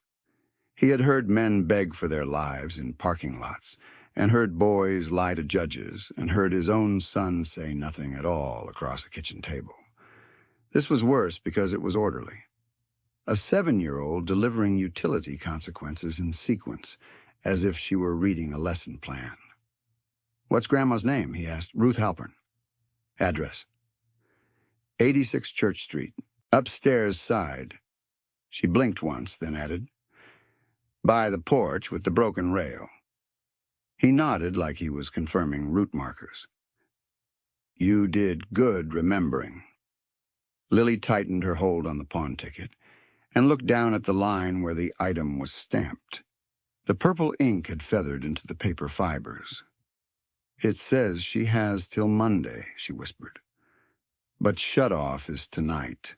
He had heard men beg for their lives in parking lots, and heard boys lie to judges, and heard his own son say nothing at all across a kitchen table. This was worse because it was orderly. A 7-year-old delivering utility consequences in sequence, as if she were reading a lesson plan. "What's Grandma's name?" he asked. "Ruth Halpern." "Address?" 86 Church Street. Upstairs side. She blinked once, then added, "By the porch with the broken rail." He nodded like he was confirming route markers. "You did good remembering." Lily tightened her hold on the pawn ticket and looked down at the line where the item was stamped. The purple ink had feathered into the paper fibers. "It says she has till Monday," she whispered. "But shut-off is tonight."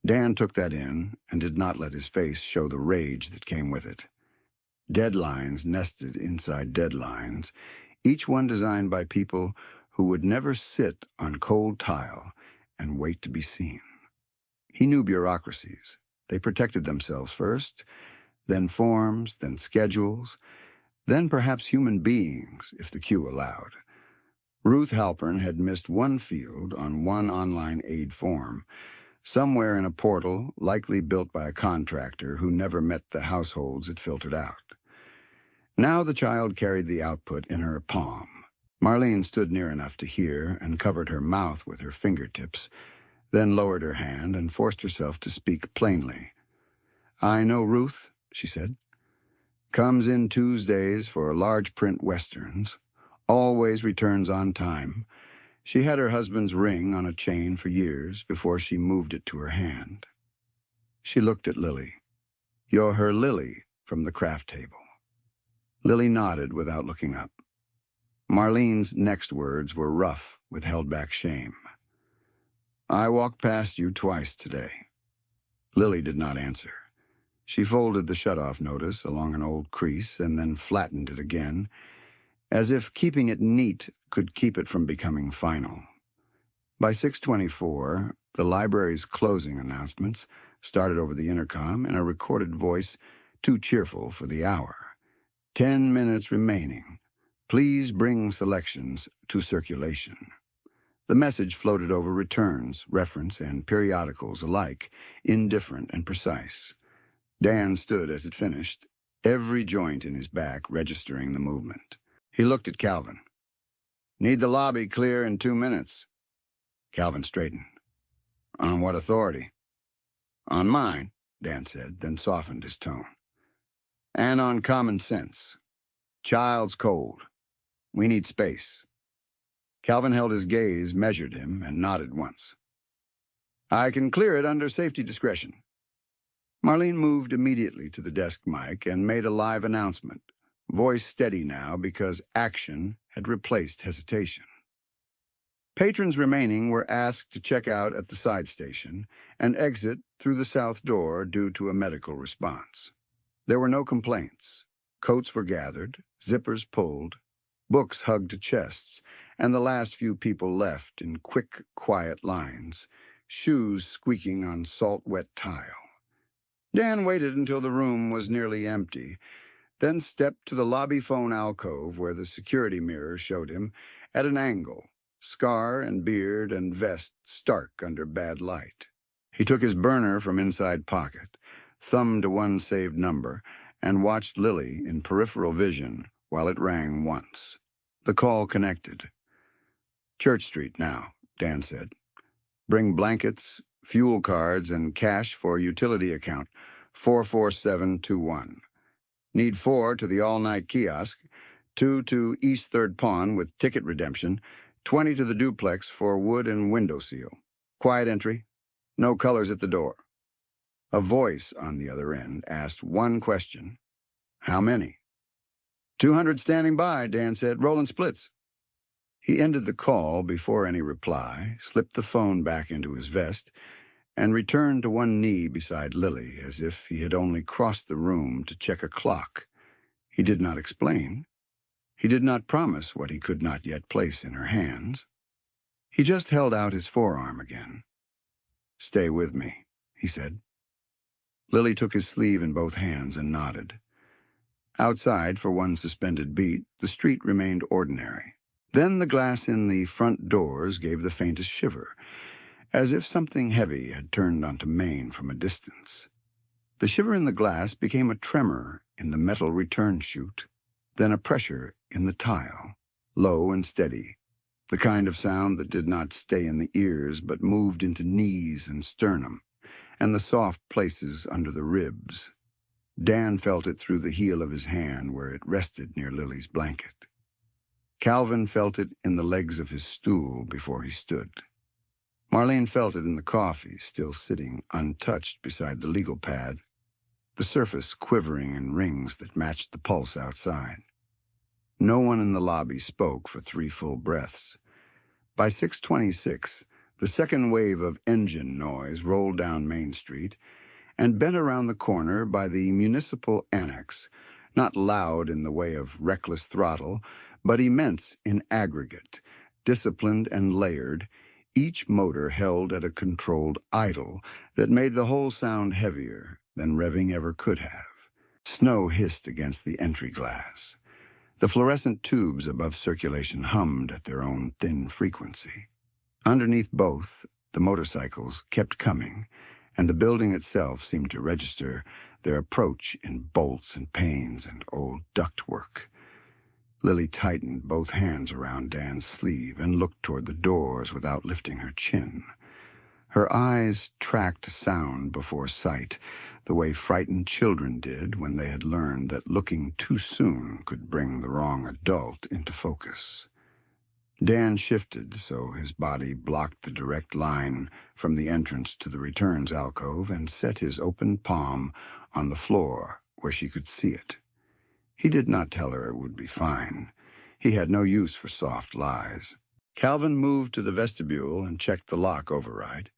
Dan took that in and did not let his face show the rage that came with it. Deadlines nested inside deadlines, each one designed by people who would never sit on cold tile and wait to be seen. He knew bureaucracies. They protected themselves first, then forms, then schedules, then perhaps human beings, if the queue allowed. Ruth Halpern had missed one field on one online aid form, somewhere in a portal likely built by a contractor who never met the households it filtered out. Now the child carried the output in her palm. Marlene stood near enough to hear and covered her mouth with her fingertips, then lowered her hand and forced herself to speak plainly. "I know Ruth," she said. "Comes in Tuesdays for large print westerns. Always returns on time. She had her husband's ring on a chain for years before she moved it to her hand." She looked at Lily. "You're her Lily from the craft table." Lily nodded without looking up. Marlene's next words were rough with held-back shame. "I walked past you twice today." Lily did not answer. She folded the shut-off notice along an old crease and then flattened it again, as if keeping it neat could keep it from becoming final. By 6:24, the library's closing announcements started over the intercom in a recorded voice too cheerful for the hour. 10 minutes remaining. Please bring selections to circulation." The message floated over returns, reference, and periodicals alike, indifferent and precise. Dan stood as it finished, every joint in his back registering the movement. He looked at Calvin. "Need the lobby clear in 2 minutes." Calvin straightened. "On what authority?" "On mine," Dan said, then softened his tone. "And on common sense. Child's cold. We need space." Calvin held his gaze, measured him, and nodded once. "I can clear it under safety discretion." Marlene moved immediately to the desk mic and made a live announcement, voice steady now because action had replaced hesitation. Patrons remaining were asked to check out at the side station and exit through the south door due to a medical response. There were no complaints. Coats were gathered, zippers pulled, books hugged to chests, and the last few people left in quick, quiet lines, shoes squeaking on salt-wet tile. Dan waited until the room was nearly empty, then stepped to the lobby phone alcove where the security mirror showed him, at an angle, scar and beard and vest stark under bad light. He took his burner from inside pocket, thumbed to one saved number, and watched Lily in peripheral vision while it rang once. The call connected. "Church Street now," Dan said. "Bring blankets, fuel cards, and cash for utility account. 44721. Need 4 to the all-night kiosk, 2 to East 3rd Pawn with ticket redemption, 20 to the duplex for wood and window seal. Quiet entry. No colors at the door. A voice on the other end asked one question. How many? 200 standing by, Dan said. Rolling splits. He ended the call before any reply, slipped the phone back into his vest, and returned to one knee beside Lily as if he had only crossed the room to check a clock. He did not explain. He did not promise what he could not yet place in her hands. He just held out his forearm again. Stay with me, he said. Lily took his sleeve in both hands and nodded. Outside, for one suspended beat, the street remained ordinary. Then the glass in the front doors gave the faintest shiver, as if something heavy had turned onto Maine from a distance. The shiver in the glass became a tremor in the metal return chute, then a pressure in the tile, low and steady, the kind of sound that did not stay in the ears but moved into knees and sternum, and the soft places under the ribs. Dan felt it through the heel of his hand where it rested near Lily's blanket. Calvin felt it in the legs of his stool before he stood. Marlene felt it in the coffee, still sitting untouched beside the legal pad, the surface quivering in rings that matched the pulse outside. No one in the lobby spoke for 3 full breaths. By 6:26, the second wave of engine noise rolled down Main Street and bent around the corner by the municipal annex, not loud in the way of reckless throttle, but immense in aggregate, disciplined and layered, each motor held at a controlled idle that made the whole sound heavier than revving ever could have. Snow hissed against the entry glass. The fluorescent tubes above circulation hummed at their own thin frequency. Underneath both, the motorcycles kept coming, and the building itself seemed to register their approach in bolts and panes and old ductwork. Lily tightened both hands around Dan's sleeve and looked toward the doors without lifting her chin. Her eyes tracked sound before sight, the way frightened children did when they had learned that looking too soon could bring the wrong adult into focus. Dan shifted so his body blocked the direct line from the entrance to the returns alcove and set his open palm on the floor where she could see it. He did not tell her it would be fine. He had no use for soft lies. Calvin moved to the vestibule and checked the lock override,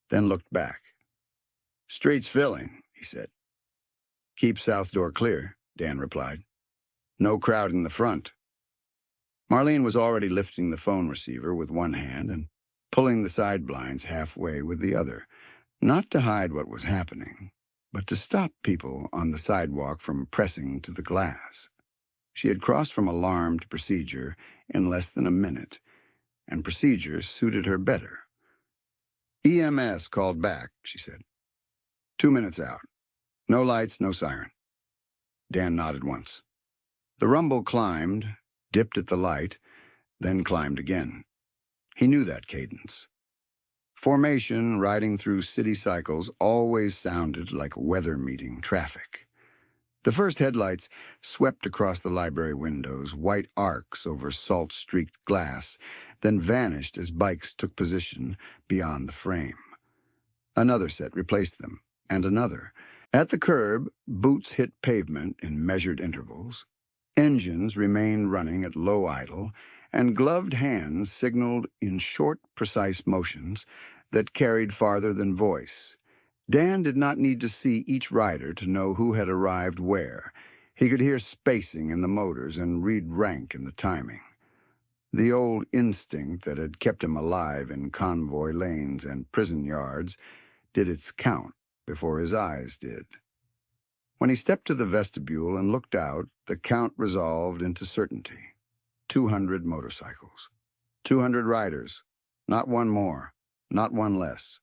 then looked back. Street's filling, he said. Keep south door clear, Dan replied. No crowd in the front. Marlene was already lifting the phone receiver with one hand and pulling the side blinds halfway with the other, not to hide what was happening, but to stop people on the sidewalk from pressing to the glass. She had crossed from alarm to procedure in less than a minute, and procedure suited her better. EMS called back, she said. 2 minutes out. No lights, no siren. Dan nodded once. The rumble climbed, dipped at the light, then climbed again. He knew that cadence. Formation riding through city cycles always sounded like weather meeting traffic. The first headlights swept across the library windows, white arcs over salt-streaked glass, then vanished as bikes took position beyond the frame. Another set replaced them, and another. At the curb, boots hit pavement in measured intervals. Engines remained running at low idle, and gloved hands signaled in short, precise motions that carried farther than voice. Dan did not need to see each rider to know who had arrived where. He could hear spacing in the motors and read rank in the timing. The old instinct that had kept him alive in convoy lanes and prison yards did its count before his eyes did. When he stepped to the vestibule and looked out, the count resolved into certainty. 200 motorcycles. 200 riders. Not one more. Not one less.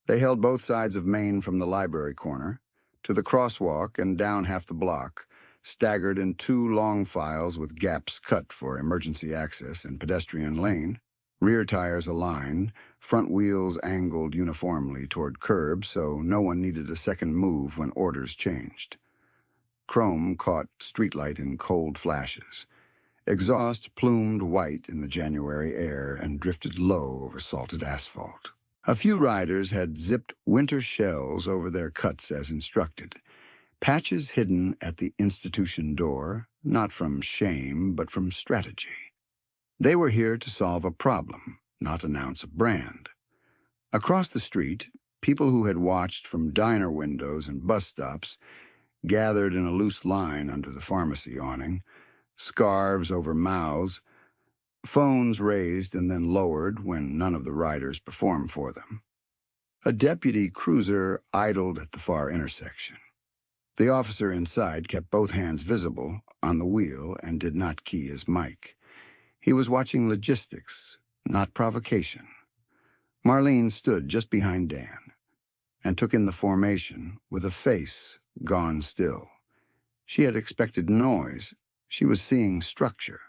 They held both sides of Main from the library corner to the crosswalk and down half the block, staggered in 2 long files with gaps cut for emergency access and pedestrian lane. Rear tires aligned, front wheels angled uniformly toward curb so no one needed a second move when orders changed. Chrome caught streetlight in cold flashes. Exhaust plumed white in the January air and drifted low over salted asphalt. A few riders had zipped winter shells over their cuts as instructed, patches hidden at the institution door, not from shame but from strategy. They were here to solve a problem, not announce a brand. Across the street, people who had watched from diner windows and bus stops gathered in a loose line under the pharmacy awning, scarves over mouths, phones raised and then lowered when none of the riders performed for them. A deputy cruiser idled at the far intersection. The officer inside kept both hands visible on the wheel and did not key his mic. He was watching logistics, not provocation. Marlene stood just behind Dan and took in the formation with a face gone still. She had expected noise. She was seeing structure.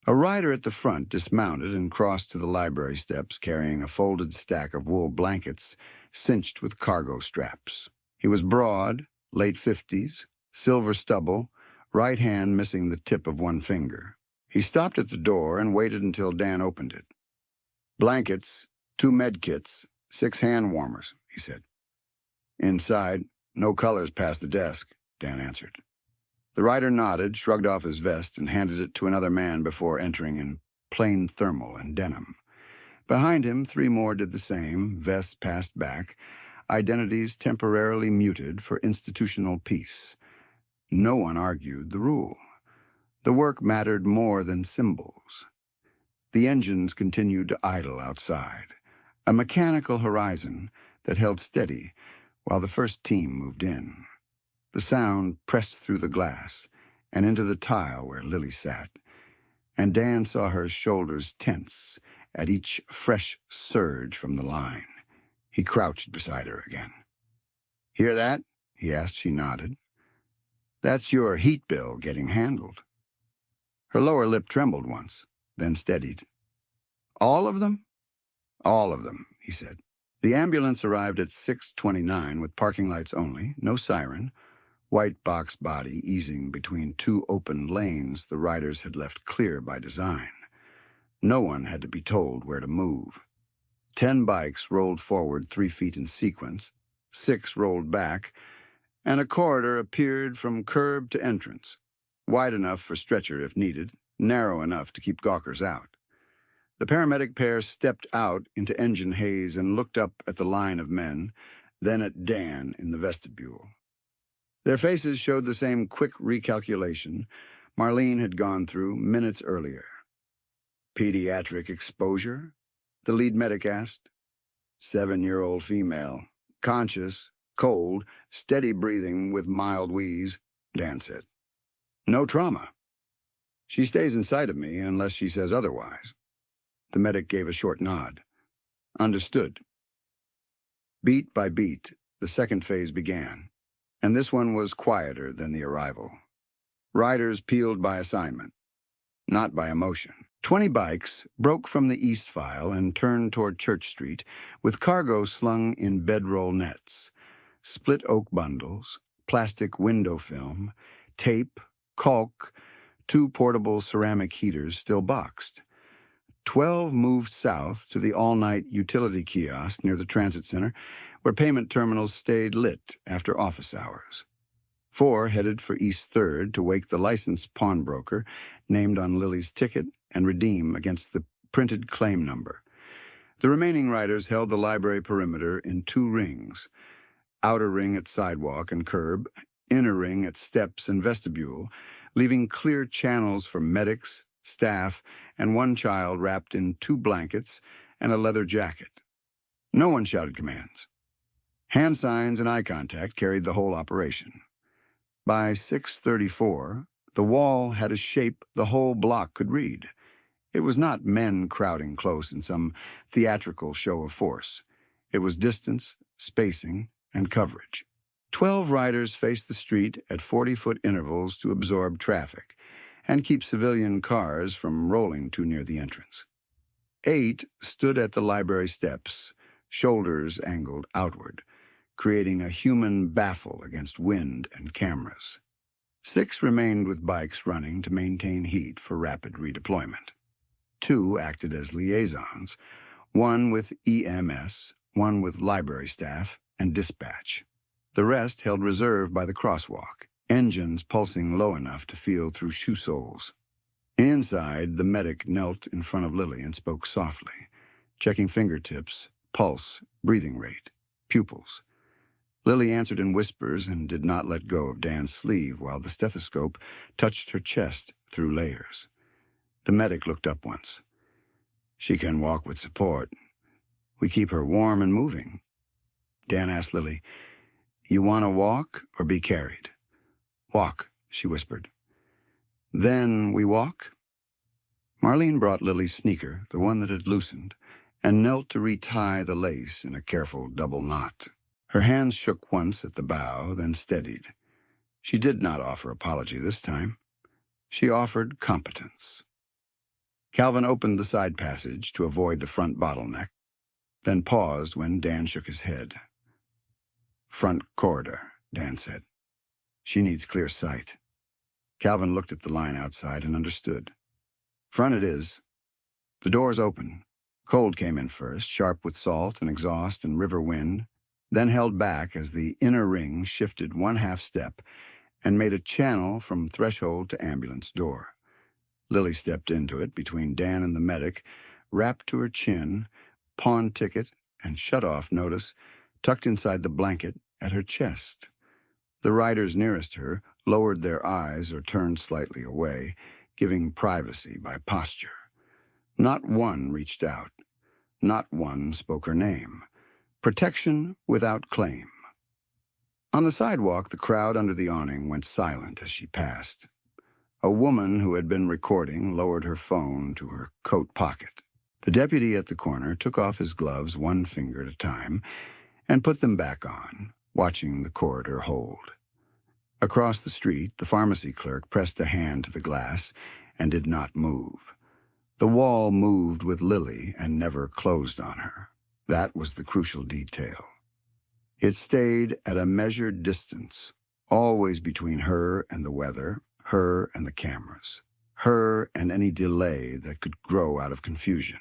A rider at the front dismounted and crossed to the library steps carrying a folded stack of wool blankets cinched with cargo straps. He was broad, late 50s, silver stubble, right hand missing the tip of one finger. He stopped at the door and waited until Dan opened it. "Blankets, 2 med kits, 6 hand warmers," he said. "Inside, no colors past the desk," Dan answered. The rider nodded, shrugged off his vest, and handed it to another man before entering in plain thermal and denim. Behind him, 3 more did the same, vests passed back, identities temporarily muted for institutional peace. No one argued the rule. The work mattered more than symbols. The engines continued to idle outside, a mechanical horizon that held steady while the first team moved in. The sound pressed through the glass and into the tile where Lily sat, and Dan saw her shoulders tense at each fresh surge from the line. He crouched beside her again. "Hear that?" he asked. She nodded. "That's your heat bill getting handled." Her lower lip trembled once, then steadied. "All of them?" "All of them," he said. The ambulance arrived at 6:29 with parking lights only, no siren, white box body easing between 2 open lanes the riders had left clear by design. No one had to be told where to move. 10 bikes rolled forward 3 feet in sequence, 6 rolled back, and a corridor appeared from curb to entrance, wide enough for stretcher if needed, narrow enough to keep gawkers out. The paramedic pair stepped out into engine haze and looked up at the line of men, then at Dan in the vestibule. Their faces showed the same quick recalculation Marlene had gone through minutes earlier. "Pediatric exposure?" the lead medic asked. 7-year-old female, conscious, cold, steady breathing with mild wheeze, Dan said. "No trauma. She stays inside of me unless she says otherwise." The medic gave a short nod. "Understood." Beat by beat, the second phase began, and this one was quieter than the arrival. Riders peeled by assignment, not by emotion. 20 bikes broke from the east file and turned toward Church Street with cargo slung in bedroll nets, split oak bundles, plastic window film, tape, caulk, 2 portable ceramic heaters still boxed. 12 moved south to the all-night utility kiosk near the transit center, where payment terminals stayed lit after office hours. 4 headed for East 3rd to wake the licensed pawnbroker named on Lily's ticket and redeem against the printed claim number. The remaining riders held the library perimeter in 2 rings, outer ring at sidewalk and curb, inner ring at steps and vestibule, leaving clear channels for medics, staff, and 1 child wrapped in 2 blankets and a leather jacket. No one shouted commands. Hand signs and eye contact carried the whole operation. By 6:34, the wall had a shape the whole block could read. It was not men crowding close in some theatrical show of force. It was distance, spacing, and coverage. 12 riders faced the street at 40-foot intervals to absorb traffic and keep civilian cars from rolling too near the entrance. 8 stood at the library steps, shoulders angled outward, creating a human baffle against wind and cameras. 6 remained with bikes running to maintain heat for rapid redeployment. 2 acted as liaisons, one with EMS, one with library staff, and dispatch. The rest held reserve by the crosswalk, engines pulsing low enough to feel through shoe soles. Inside, the medic knelt in front of Lily and spoke softly, checking fingertips, pulse, breathing rate, pupils. Lily answered in whispers and did not let go of Dan's sleeve while the stethoscope touched her chest through layers. The medic looked up once. "She can walk with support. We keep her warm and moving." Dan asked Lily, "You want to walk or be carried?" "Walk," she whispered. "Then we walk?" Marlene brought Lily's sneaker, the one that had loosened, and knelt to retie the lace in a careful double knot. Her hands shook once at the bow, then steadied. She did not offer apology this time. She offered competence. Calvin opened the side passage to avoid the front bottleneck, then paused when Dan shook his head. "Front corridor," Dan said. "She needs clear sight." Calvin looked at the line outside and understood. "Front it is." The doors opened. Cold came in first, sharp with salt and exhaust and river wind, then held back as the inner ring shifted one half step and made a channel from threshold to ambulance door. Lily stepped into it between Dan and the medic, wrapped to her chin, pawn ticket and shut-off notice tucked inside the blanket at her chest. The riders nearest her lowered their eyes or turned slightly away, giving privacy by posture. Not one reached out. Not one spoke her name. Protection without claim. On the sidewalk, the crowd under the awning went silent as she passed. A woman who had been recording lowered her phone to her coat pocket. The deputy at the corner took off his gloves one finger at a time and put them back on, watching the corridor hold. Across the street, the pharmacy clerk pressed a hand to the glass and did not move. The wall moved with Lily and never closed on her. That was the crucial detail. It stayed at a measured distance, always between her and the weather, her and the cameras, her and any delay that could grow out of confusion.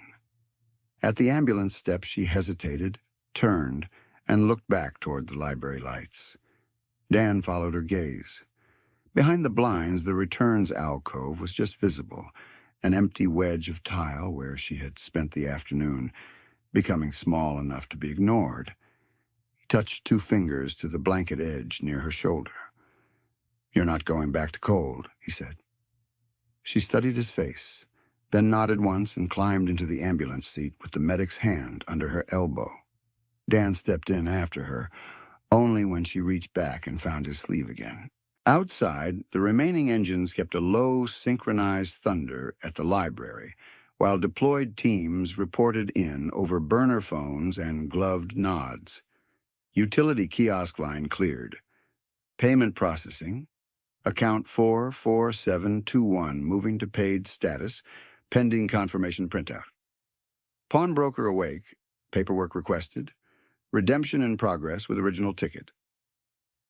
At the ambulance step, she hesitated, turned, and looked back toward the library lights. Dan followed her gaze. Behind the blinds, the returns alcove was just visible, an empty wedge of tile where she had spent the afternoon, becoming small enough to be ignored. He touched 2 fingers to the blanket edge near her shoulder. "You're not going back to cold," he said. She studied his face, then nodded once and climbed into the ambulance seat with the medic's hand under her elbow. Dan stepped in after her, only when she reached back and found his sleeve again. Outside, the remaining engines kept a low, synchronized thunder at the library, while deployed teams reported in over burner phones and gloved nods. Utility kiosk line cleared. Payment processing. Account 44721 moving to paid status, pending confirmation printout. Pawnbroker awake, paperwork requested. Redemption in progress with original ticket.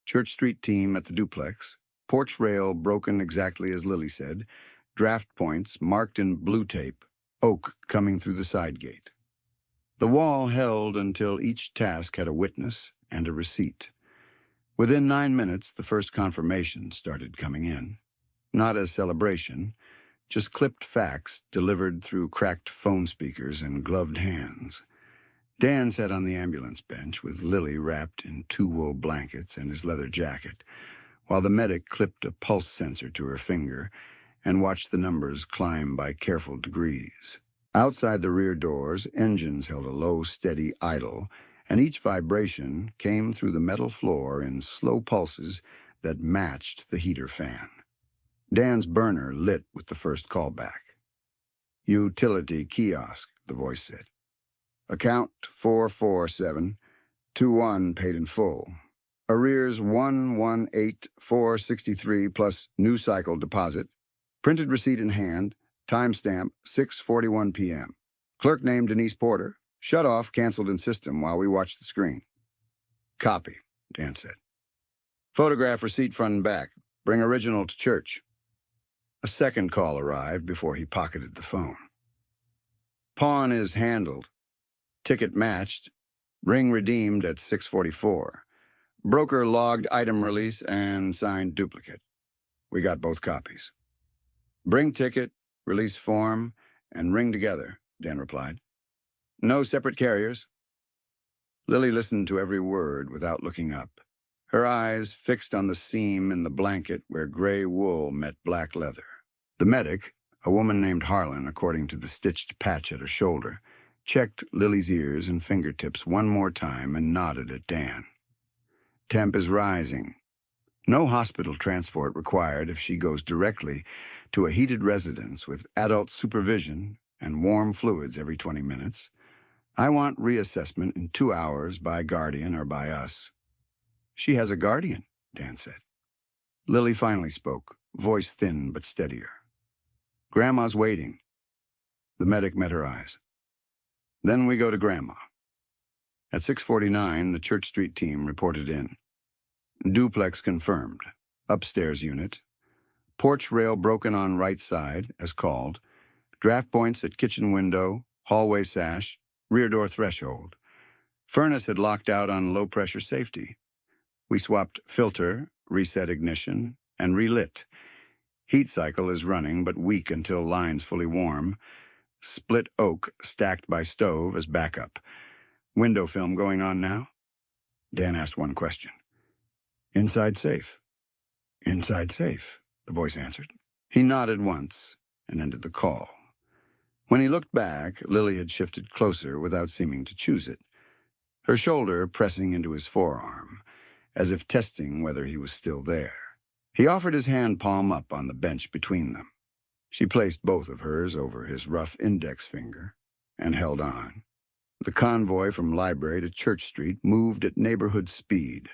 Church Street team at the duplex. Porch rail broken exactly as Lily said. Draft points marked in blue tape. Oak coming through the side gate. The wall held until each task had a witness and a receipt. Within 9 minutes, the first confirmation started coming in. Not as celebration, just clipped facts delivered through cracked phone speakers and gloved hands. Dan sat on the ambulance bench with Lily wrapped in 2 wool blankets and his leather jacket, while the medic clipped a pulse sensor to her finger and watched the numbers climb by careful degrees. Outside the rear doors, engines held a low, steady idle, and each vibration came through the metal floor in slow pulses that matched the heater fan. Dan's burner lit with the first callback. "Utility kiosk," the voice said. "Account 44721 paid in full. Arrears 118463 plus new cycle deposit. Printed receipt in hand. Timestamp 6:41 p.m. Clerk named Denise Porter. Shut off, canceled in system while we watch the screen. Copy, Dan said. Photograph receipt front and back. Bring original to church. A second call arrived before he pocketed the phone. Pawn is handled. Ticket matched. Ring redeemed at 6:44. Broker logged item release and signed duplicate. We got both copies. Bring ticket, release form, and ring together, Dan replied. No separate carriers. Lily listened to every word without looking up, her eyes fixed on the seam in the blanket where gray wool met black leather. The medic, a woman named Harlan, according to the stitched patch at her shoulder, checked Lily's ears and fingertips one more time and nodded at Dan. Temp is rising. No hospital transport required if she goes directly to a heated residence with adult supervision and warm fluids every 20 minutes. I want reassessment in 2 hours by guardian or by us. She has a guardian, Dan said. Lily finally spoke, voice thin but steadier. Grandma's waiting. The medic met her eyes. Then we go to Grandma. At 6:49, the Church Street team reported in. Duplex confirmed. Upstairs unit. Porch rail broken on right side, as called. Draft points at kitchen window, hallway sash, rear door threshold. Furnace had locked out on low-pressure safety. We swapped filter, reset ignition, and relit. Heat cycle is running, but weak until lines fully warm. Split oak stacked by stove as backup. Window film going on now? Dan asked one question. Inside safe. Inside safe, the voice answered. He nodded once and ended the call. When he looked back, Lily had shifted closer without seeming to choose it, her shoulder pressing into his forearm, as if testing whether he was still there. He offered his hand palm up on the bench between them. She placed both of hers over his rough index finger and held on. The convoy from Library to Church Street moved at neighborhood speed,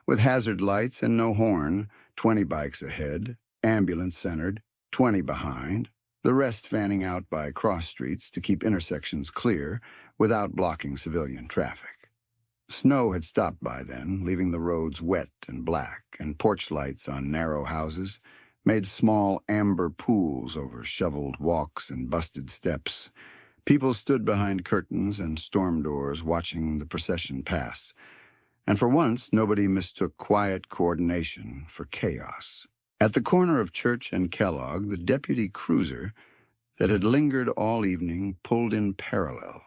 with hazard lights and no horn, 20 bikes ahead, ambulance-centered, 20 behind, the rest fanning out by cross streets to keep intersections clear without blocking civilian traffic. Snow had stopped by then, leaving the roads wet and black, and porch lights on narrow houses made small amber pools over shoveled walks and busted steps. People stood behind curtains and storm doors watching the procession pass, and for once nobody mistook quiet coordination for chaos. At the corner of Church and Kellogg, the deputy cruiser that had lingered all evening pulled in parallel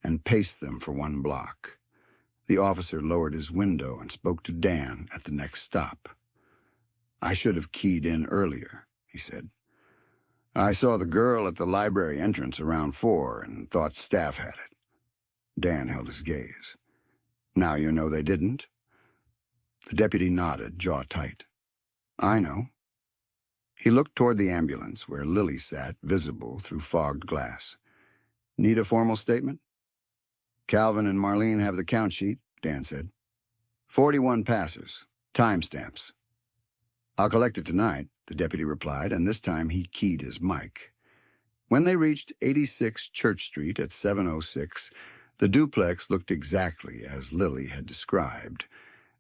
and paced them for 1 block. The officer lowered his window and spoke to Dan at the next stop. I should have keyed in earlier, he said. I saw the girl at the library entrance around 4 and thought staff had it. Dan held his gaze. Now you know they didn't? The deputy nodded, jaw tight. I know. He looked toward the ambulance where Lily sat, visible through fogged glass. Need a formal statement? Calvin and Marlene have the count sheet, Dan said. 41 passers. Timestamps. I'll collect it tonight, the deputy replied, and this time he keyed his mic. When they reached 86 Church Street at 7:06, the duplex looked exactly as Lily had described.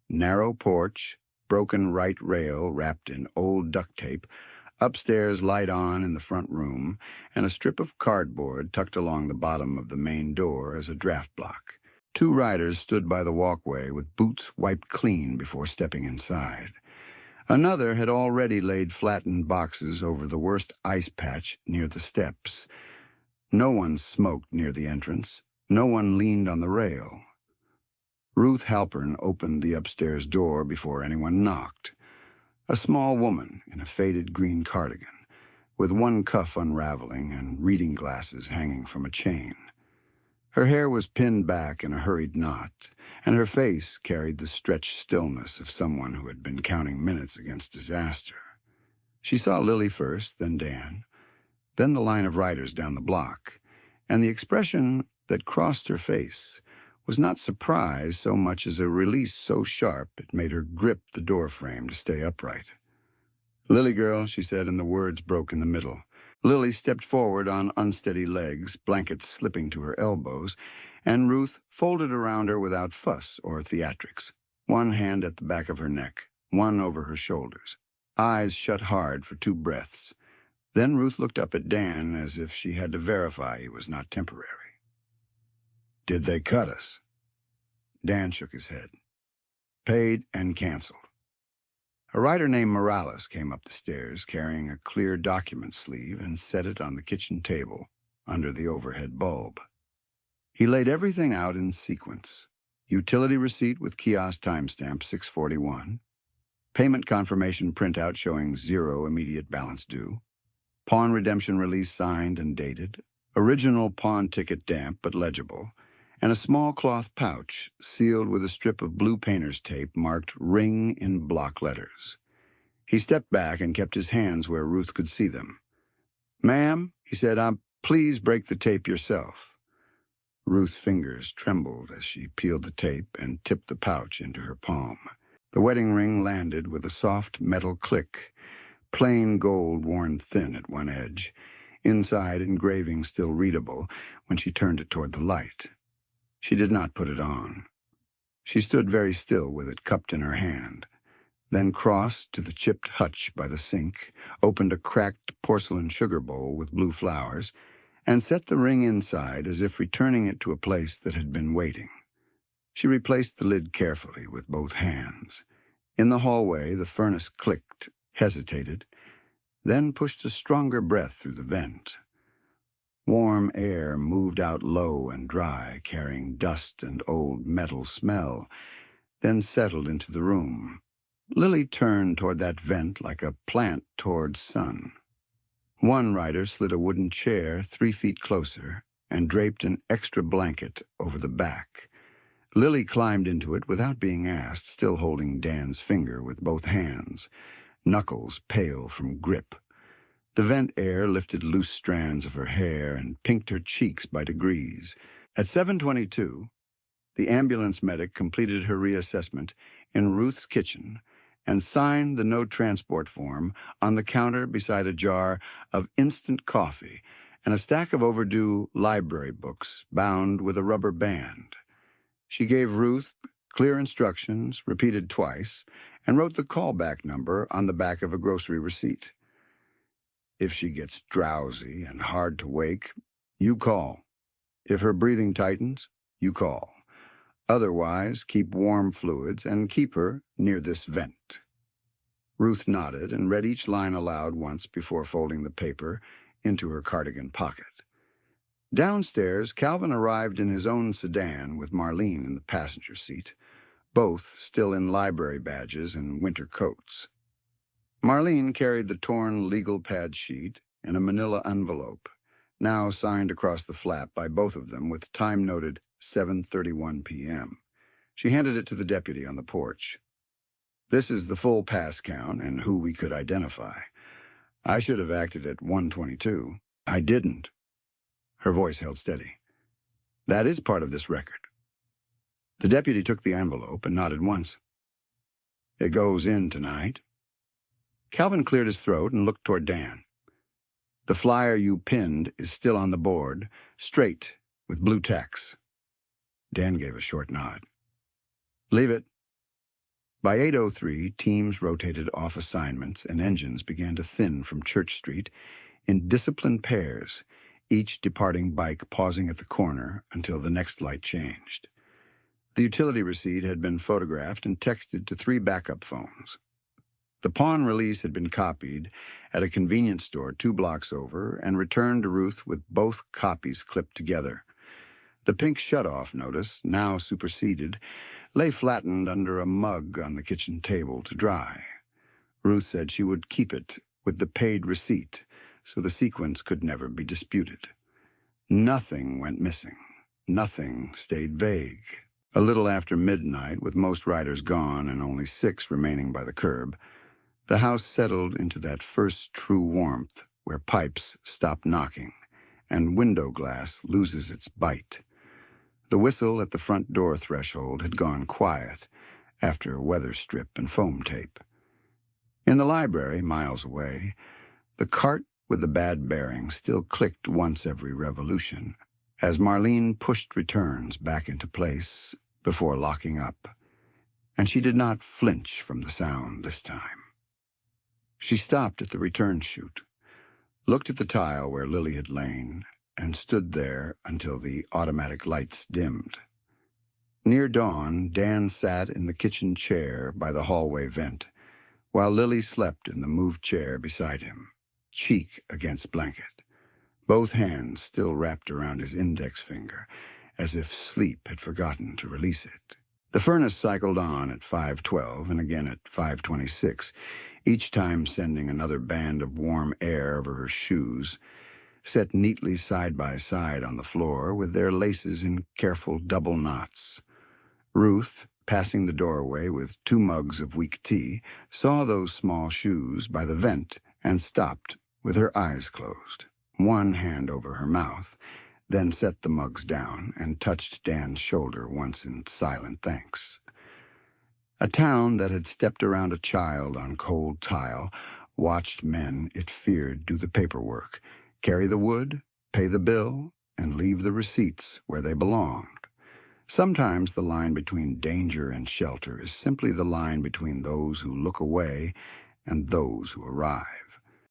Narrow porch, broken right rail wrapped in old duct tape, upstairs light on in the front room, and a strip of cardboard tucked along the bottom of the main door as a draft block. 2 riders stood by the walkway with boots wiped clean before stepping inside. Another had already laid flattened boxes over the worst ice patch near the steps. No one smoked near the entrance. No one leaned on the rail. Ruth Halpern opened the upstairs door before anyone knocked. A small woman in a faded green cardigan, with one cuff unraveling and reading glasses hanging from a chain. Her hair was pinned back in a hurried knot, and her face carried the stretched stillness of someone who had been counting minutes against disaster. She saw Lily first, then Dan, then the line of riders down the block, and the expression that crossed her face was not surprise so much as a release so sharp it made her grip the door frame to stay upright. Lily girl, she said, and the words broke in the middle. Lily stepped forward on unsteady legs, blankets slipping to her elbows, and Ruth folded around her without fuss or theatrics, one hand at the back of her neck, one over her shoulders, eyes shut hard for 2 breaths. Then Ruth looked up at Dan as if she had to verify he was not temporary. "Did they cut us?" Dan shook his head. "Paid and canceled." A writer named Morales came up the stairs carrying a clear document sleeve and set it on the kitchen table under the overhead bulb. He laid everything out in sequence. Utility receipt with kiosk timestamp 641, payment confirmation printout showing 0 immediate balance due, pawn redemption release signed and dated, original pawn ticket damp but legible, and a small cloth pouch sealed with a strip of blue painter's tape marked "Ring" in block letters. He stepped back and kept his hands where Ruth could see them. "Ma'am," he said, "please break the tape yourself." Ruth's fingers trembled as she peeled the tape and tipped the pouch into her palm. The wedding ring landed with a soft metal click, plain gold worn thin at one edge, inside engraving still readable when she turned it toward the light. She did not put it on. She stood very still with it cupped in her hand, then crossed to the chipped hutch by the sink, opened a cracked porcelain sugar bowl with blue flowers, and set the ring inside as if returning it to a place that had been waiting. She replaced the lid carefully with both hands. In the hallway, the furnace clicked, hesitated, then pushed a stronger breath through the vent. Warm air moved out low and dry, carrying dust and old metal smell, then settled into the room. Lily turned toward that vent like a plant toward sun. One rider slid a wooden chair 3 feet closer and draped an extra blanket over the back. Lily climbed into it without being asked, still holding Dan's finger with both hands, knuckles pale from grip. The vent air lifted loose strands of her hair and pinked her cheeks by degrees. At 7:22, the ambulance medic completed her reassessment in Ruth's kitchen and signed the no transport form on the counter beside a jar of instant coffee and a stack of overdue library books bound with a rubber band. She gave Ruth clear instructions, repeated twice, and wrote the callback number on the back of a grocery receipt. "If she gets drowsy and hard to wake, you call. If her breathing tightens, you call. Otherwise, keep warm fluids and keep her near this vent." Ruth nodded and read each line aloud once before folding the paper into her cardigan pocket. Downstairs, Calvin arrived in his own sedan with Marlene in the passenger seat, both still in library badges and winter coats. Marlene carried the torn legal pad sheet and a manila envelope, now signed across the flap by both of them with time noted 7:31 p.m. She handed it to the deputy on the porch. "This is the full pass count and who we could identify. I should have acted at 1:22. I didn't." Her voice held steady. "That is part of this record." The deputy took the envelope and nodded once. "It goes in tonight." Calvin cleared his throat and looked toward Dan. "The flyer you pinned is still on the board, straight, with blue tacks." Dan gave a short nod. "Leave it." By 8:03, teams rotated off assignments and engines began to thin from Church Street in disciplined pairs, each departing bike pausing at the corner until the next light changed. The utility receipt had been photographed and texted to 3 backup phones. The pawn release had been copied at a convenience store 2 blocks over and returned to Ruth with both copies clipped together. The pink shutoff notice, now superseded, lay flattened under a mug on the kitchen table to dry. Ruth said she would keep it with the paid receipt, so the sequence could never be disputed. Nothing went missing. Nothing stayed vague. A little after midnight, with most riders gone and only 6 remaining by the curb, the house settled into that first true warmth where pipes stop knocking and window glass loses its bite. The whistle at the front door threshold had gone quiet after weather strip and foam tape. In the library, miles away, the cart with the bad bearing still clicked once every revolution, as Marlene pushed returns back into place before locking up, and she did not flinch from the sound this time. She stopped at the return chute, looked at the tile where Lily had lain, and stood there until the automatic lights dimmed. Near dawn, Dan sat in the kitchen chair by the hallway vent, while Lily slept in the moved chair beside him, cheek against blanket, both hands still wrapped around his index finger, as if sleep had forgotten to release it. The furnace cycled on at 5:12 and again at 5:26, each time sending another band of warm air over her shoes, set neatly side by side on the floor with their laces in careful double knots. Ruth, passing the doorway with 2 mugs of weak tea, saw those small shoes by the vent and stopped with her eyes closed, one hand over her mouth, then set the mugs down and touched Dan's shoulder once in silent thanks. A town that had stepped around a child on cold tile watched men it feared do the paperwork, carry the wood, pay the bill, and leave the receipts where they belonged. Sometimes the line between danger and shelter is simply the line between those who look away and those who arrive.